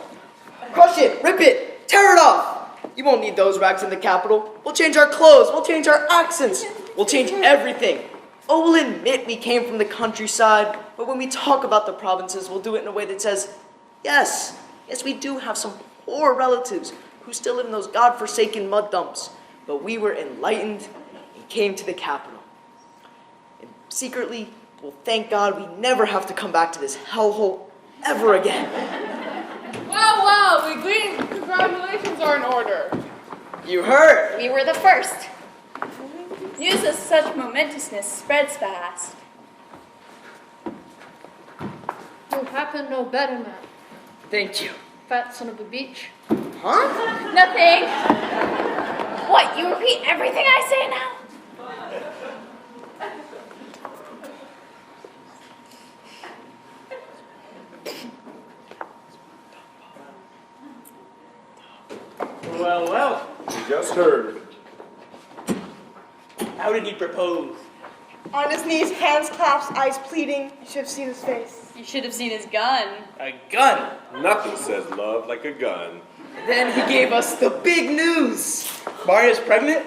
Crush it, rip it, tear it off. You won't need those rags in the capital. We'll change our clothes, we'll change our accents, we'll change everything. Oh, we'll admit we came from the countryside, but when we talk about the provinces, we'll do it in a way that says, yes, we do have some poor relatives who still live in those godforsaken mud dumps, but we were enlightened and came to the capital. And secretly, we'll thank God we never have to come back to this hellhole ever again. Wow, we gleaned. Congratulations are in order. You heard. We were the first. News of such momentousness spreads fast. You happen to know better, man. Thank you. Fat son of a bitch. Huh? Nothing. What, you repeat everything I say now? Well. You just heard. How did he propose? On his knees, hands clasped, eyes pleading. You should have seen his face. You should have seen his gun. A gun. Nothing says love like a gun. Then he gave us the big news. Maria's pregnant?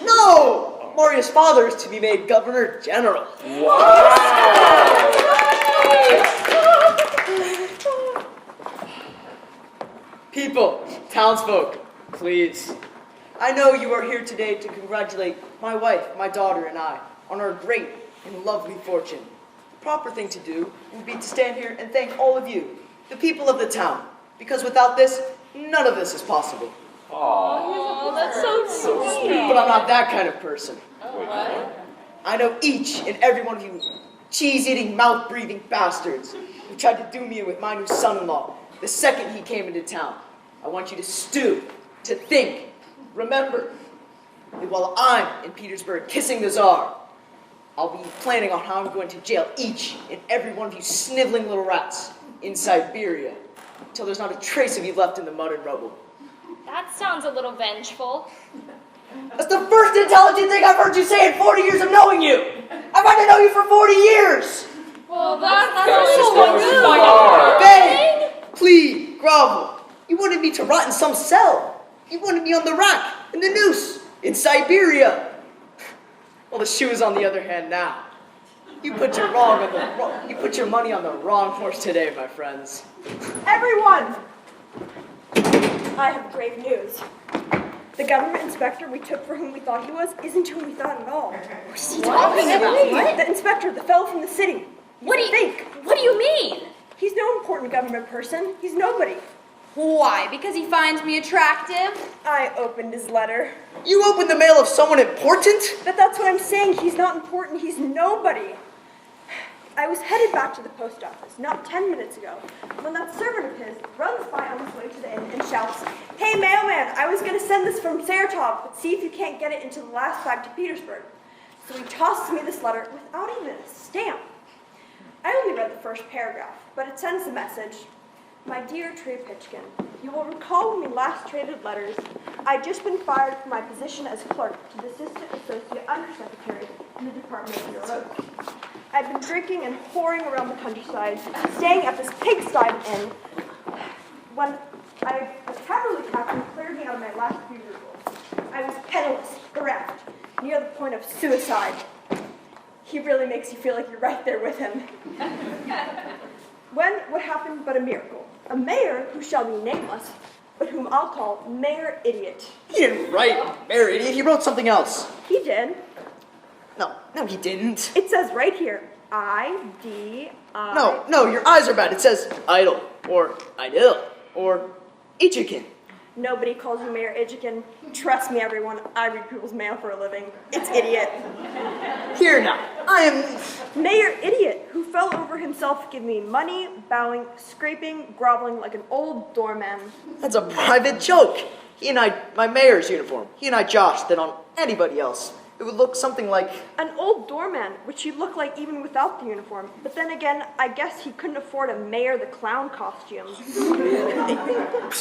No! Maria's father is to be made Governor General. People, townsfolk, please. I know you are here today to congratulate my wife, my daughter, and I on our great and lovely fortune. The proper thing to do would be to stand here and thank all of you, the people of the town, because without this, none of this is possible. Oh, that's so sweet. But I'm not that kind of person. What? I know each and every one of you cheese-eating, mouth-breathing bastards who tried to do me in with my new son-in-law the second he came into town. I want you to stew, to think, remember that while I'm in Petersburg kissing the Tsar, I'll be planning on how I'm going to jail each and every one of you sniveling little rats in Siberia until there's not a trace of you left in the mud and rubble. That sounds a little vengeful. That's the first intelligent thing I've heard you say in 40 years of knowing you. I've had to know you for 40 years. Well, that's Beg, plead, grovel. You wanted me to rot in some cell. You wanted me on the rack, in the noose, in Siberia. Well, the shoe is on the other hand now. You put your money on the wrong horse today, my friends. Everyone! I have grave news. The government inspector we took for whom we thought he was isn't who we thought at all. What's he talking about? What? The inspector, the fellow from the city. What do you mean? He's no important government person. He's nobody. Why? Because he finds me attractive? I opened his letter. You opened the mail of someone important? But that's what I'm saying. He's not important. He's nobody. I was headed back to the post office not 10 minutes ago when that servant of his runs by on his way to the inn and shouts, "Hey, mailman, I was going to send this from Saratov, but see if you can't get it into the last bag to Petersburg." So he tosses me this letter without even a stamp. I only read the first paragraph, but it sends the message. "My dear Trepitchkin, you will recall when we last traded letters, I'd just been fired from my position as clerk to the assistant associate undersecretary in the Department of Bureau. I'd been drinking and whoring around the countryside, staying at this pigsty inn, when a cavalry captain cleared me out of my last few rubles. I was penniless, bereft, near the point of suicide." He really makes you feel like you're right there with him. When what happened but a miracle? A mayor who shall be nameless, but whom I'll call Mayor Idiot. He didn't write Mayor Idiot, he wrote something else. He did. No, he didn't. It says right here, I-D-I... No, your eyes are bad. It says idle, or idle, or Ichikin. Nobody calls you Mayor Ichikin. Trust me, everyone, I read people's mail for a living. It's Idiot. Here now, I am... Mayor Idiot, who fell over himself, giving me money, bowing, scraping, groveling like an old doorman. That's a private joke. He and I, my mayor's uniform, he and I joshed that on anybody else. It would look something like... An old doorman, which he'd look like even without the uniform. But then again, I guess he couldn't afford a Mayor the Clown costume.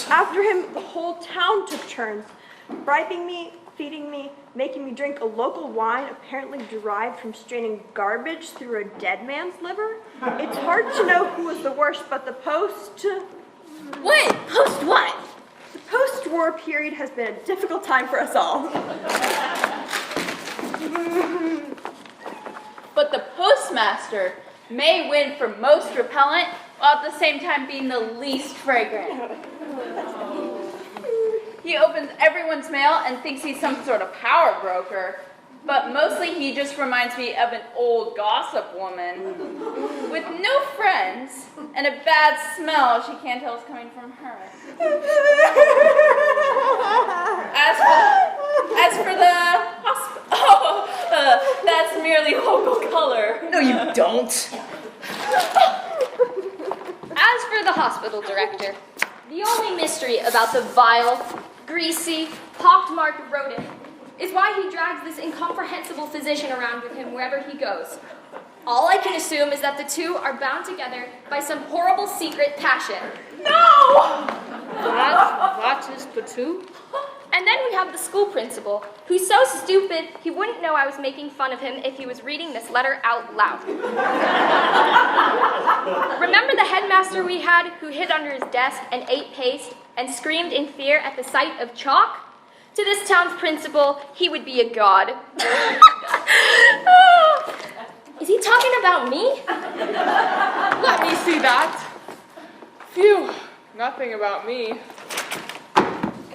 After him, the whole town took turns, bribing me, feeding me, making me drink a local wine apparently derived from straining garbage through a dead man's liver. It's hard to know who was the worst, but the post... Wait, post what? The post-war period has been a difficult time for us all. But the postmaster may win for most repellent, while at the same time being the least fragrant. He opens everyone's mail and thinks he's some sort of power broker, but mostly he just reminds me of an old gossip woman with no friends and a bad smell she can't tell is coming from her. As for the hospital, that's merely local color. No, you don't. As for the hospital director, the only mystery about the vile, greasy, pockmarked rodent is why he drags this incomprehensible physician around with him wherever he goes. All I can assume is that the two are bound together by some horrible secret passion. No! That is the two? And then we have the school principal, who's so stupid he wouldn't know I was making fun of him if he was reading this letter out loud. Remember the headmaster we had who hid under his desk and ate paste and screamed in fear at the sight of chalk? To this town's principal, he would be a god. Is he talking about me? Let me see that. Phew, nothing about me.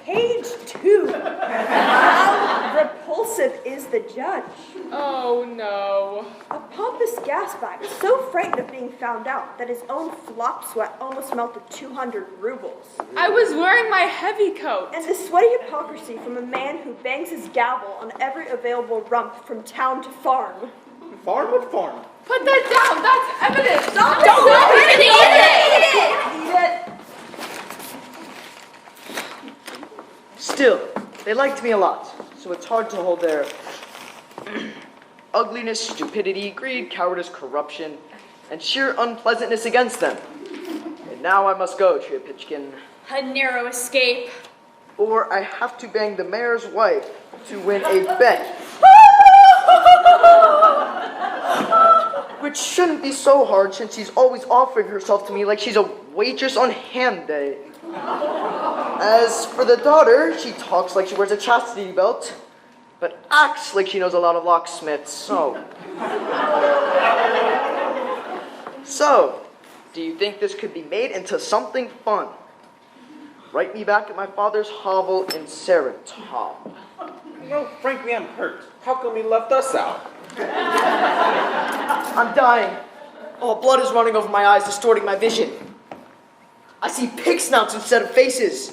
Page 2. How repulsive is the judge? Oh no. A pompous gas bag, so frightened of being found out that his own flop sweat almost melted 200 rubles. I was wearing my heavy coat. And the sweaty hypocrisy from a man who bangs his gavel on every available rump from town to farm. Farm? What farm? Put that down. That's evidence. Eat it! Still, they liked me a lot, so it's hard to hold their ugliness, stupidity, greed, cowardice, corruption, and sheer unpleasantness against them. And now I must go, Triapitchkin. A narrow escape. Or I have to bang the mayor's wife to win a bet. Which shouldn't be so hard since she's always offering herself to me like she's a waitress on ham day. As for the daughter, she talks like she wears a chastity belt, but acts like she knows a lot of locksmiths, so. So, do you think this could be made into something fun? Write me back at my father's hovel in Saratov. Frankly, I'm hurt. How come he left us out? I'm dying. Oh, blood is running over my eyes, distorting my vision. I see pig snouts instead of faces.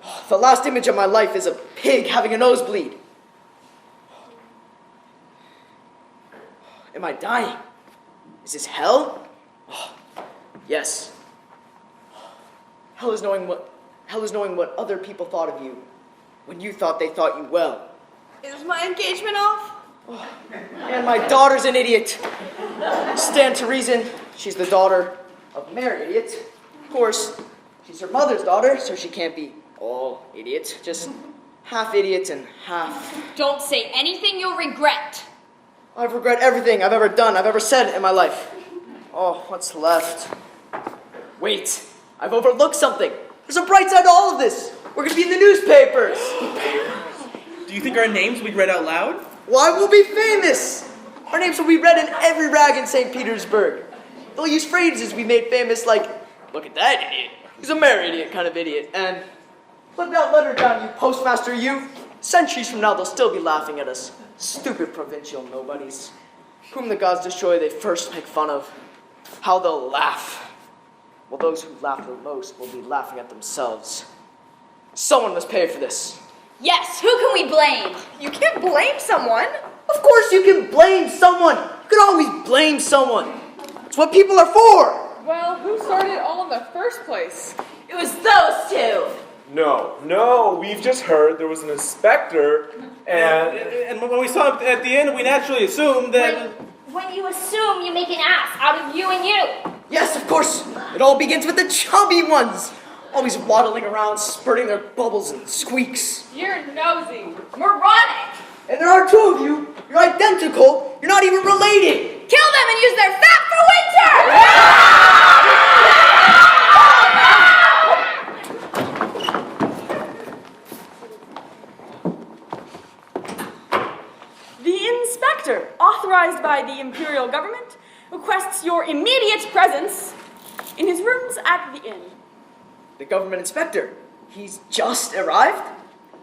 Oh, the last image of my life is a pig having a nosebleed. Am I dying? Is this hell? Oh, yes. Hell is knowing what other people thought of you when you thought they thought you well. Is my engagement off? Oh, and my daughter's an idiot. Stand to reason, she's the daughter of a married idiot. Of course, she's her mother's daughter, so she can't be all idiot. Just half idiot and half. Don't say anything you'll regret. I regret everything I've ever done, I've ever said in my life. Oh, what's left? Wait, I've overlooked something. There's a bright side to all of this. We're going to be in the newspapers. Do you think our names will be read out loud? Why, we'll be famous. Our names will be read in every rag in St. Petersburg. They'll use phrases we made famous like, look at that idiot. He's a married idiot kind of idiot. And put that letter down, you postmaster, you. Centuries from now, they'll still be laughing at us. Stupid provincial nobodies. Whom the gods destroy, they first make fun of. How they'll laugh. Well, those who laugh the most will be laughing at themselves. Someone must pay for this. Yes, who can we blame? You can't blame someone. Of course you can blame someone. You can always blame someone. It's what people are for. Well, who started it all in the first place? It was those two. No, we've just heard there was an inspector, And when we saw him at the end, we naturally assumed that... When you assume, you make an ass out of you and you. Yes, of course. It all begins with the chubby ones. Always waddling around, spurting their bubbles and squeaks. You're nosy. Moronic. And there are two of you. You're identical. You're not even related. Kill them and use their fat for winter! The inspector, authorized by the imperial government, requests your immediate presence in his rooms at the inn. The government inspector. He's just arrived?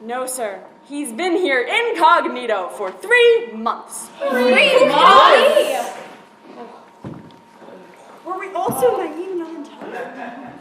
No, sir. He's been here incognito for 3 months. 3 months? Were we also naive and unintelligent?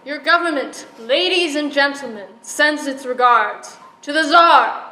Your government, ladies and gentlemen, sends its regards to the Tsar,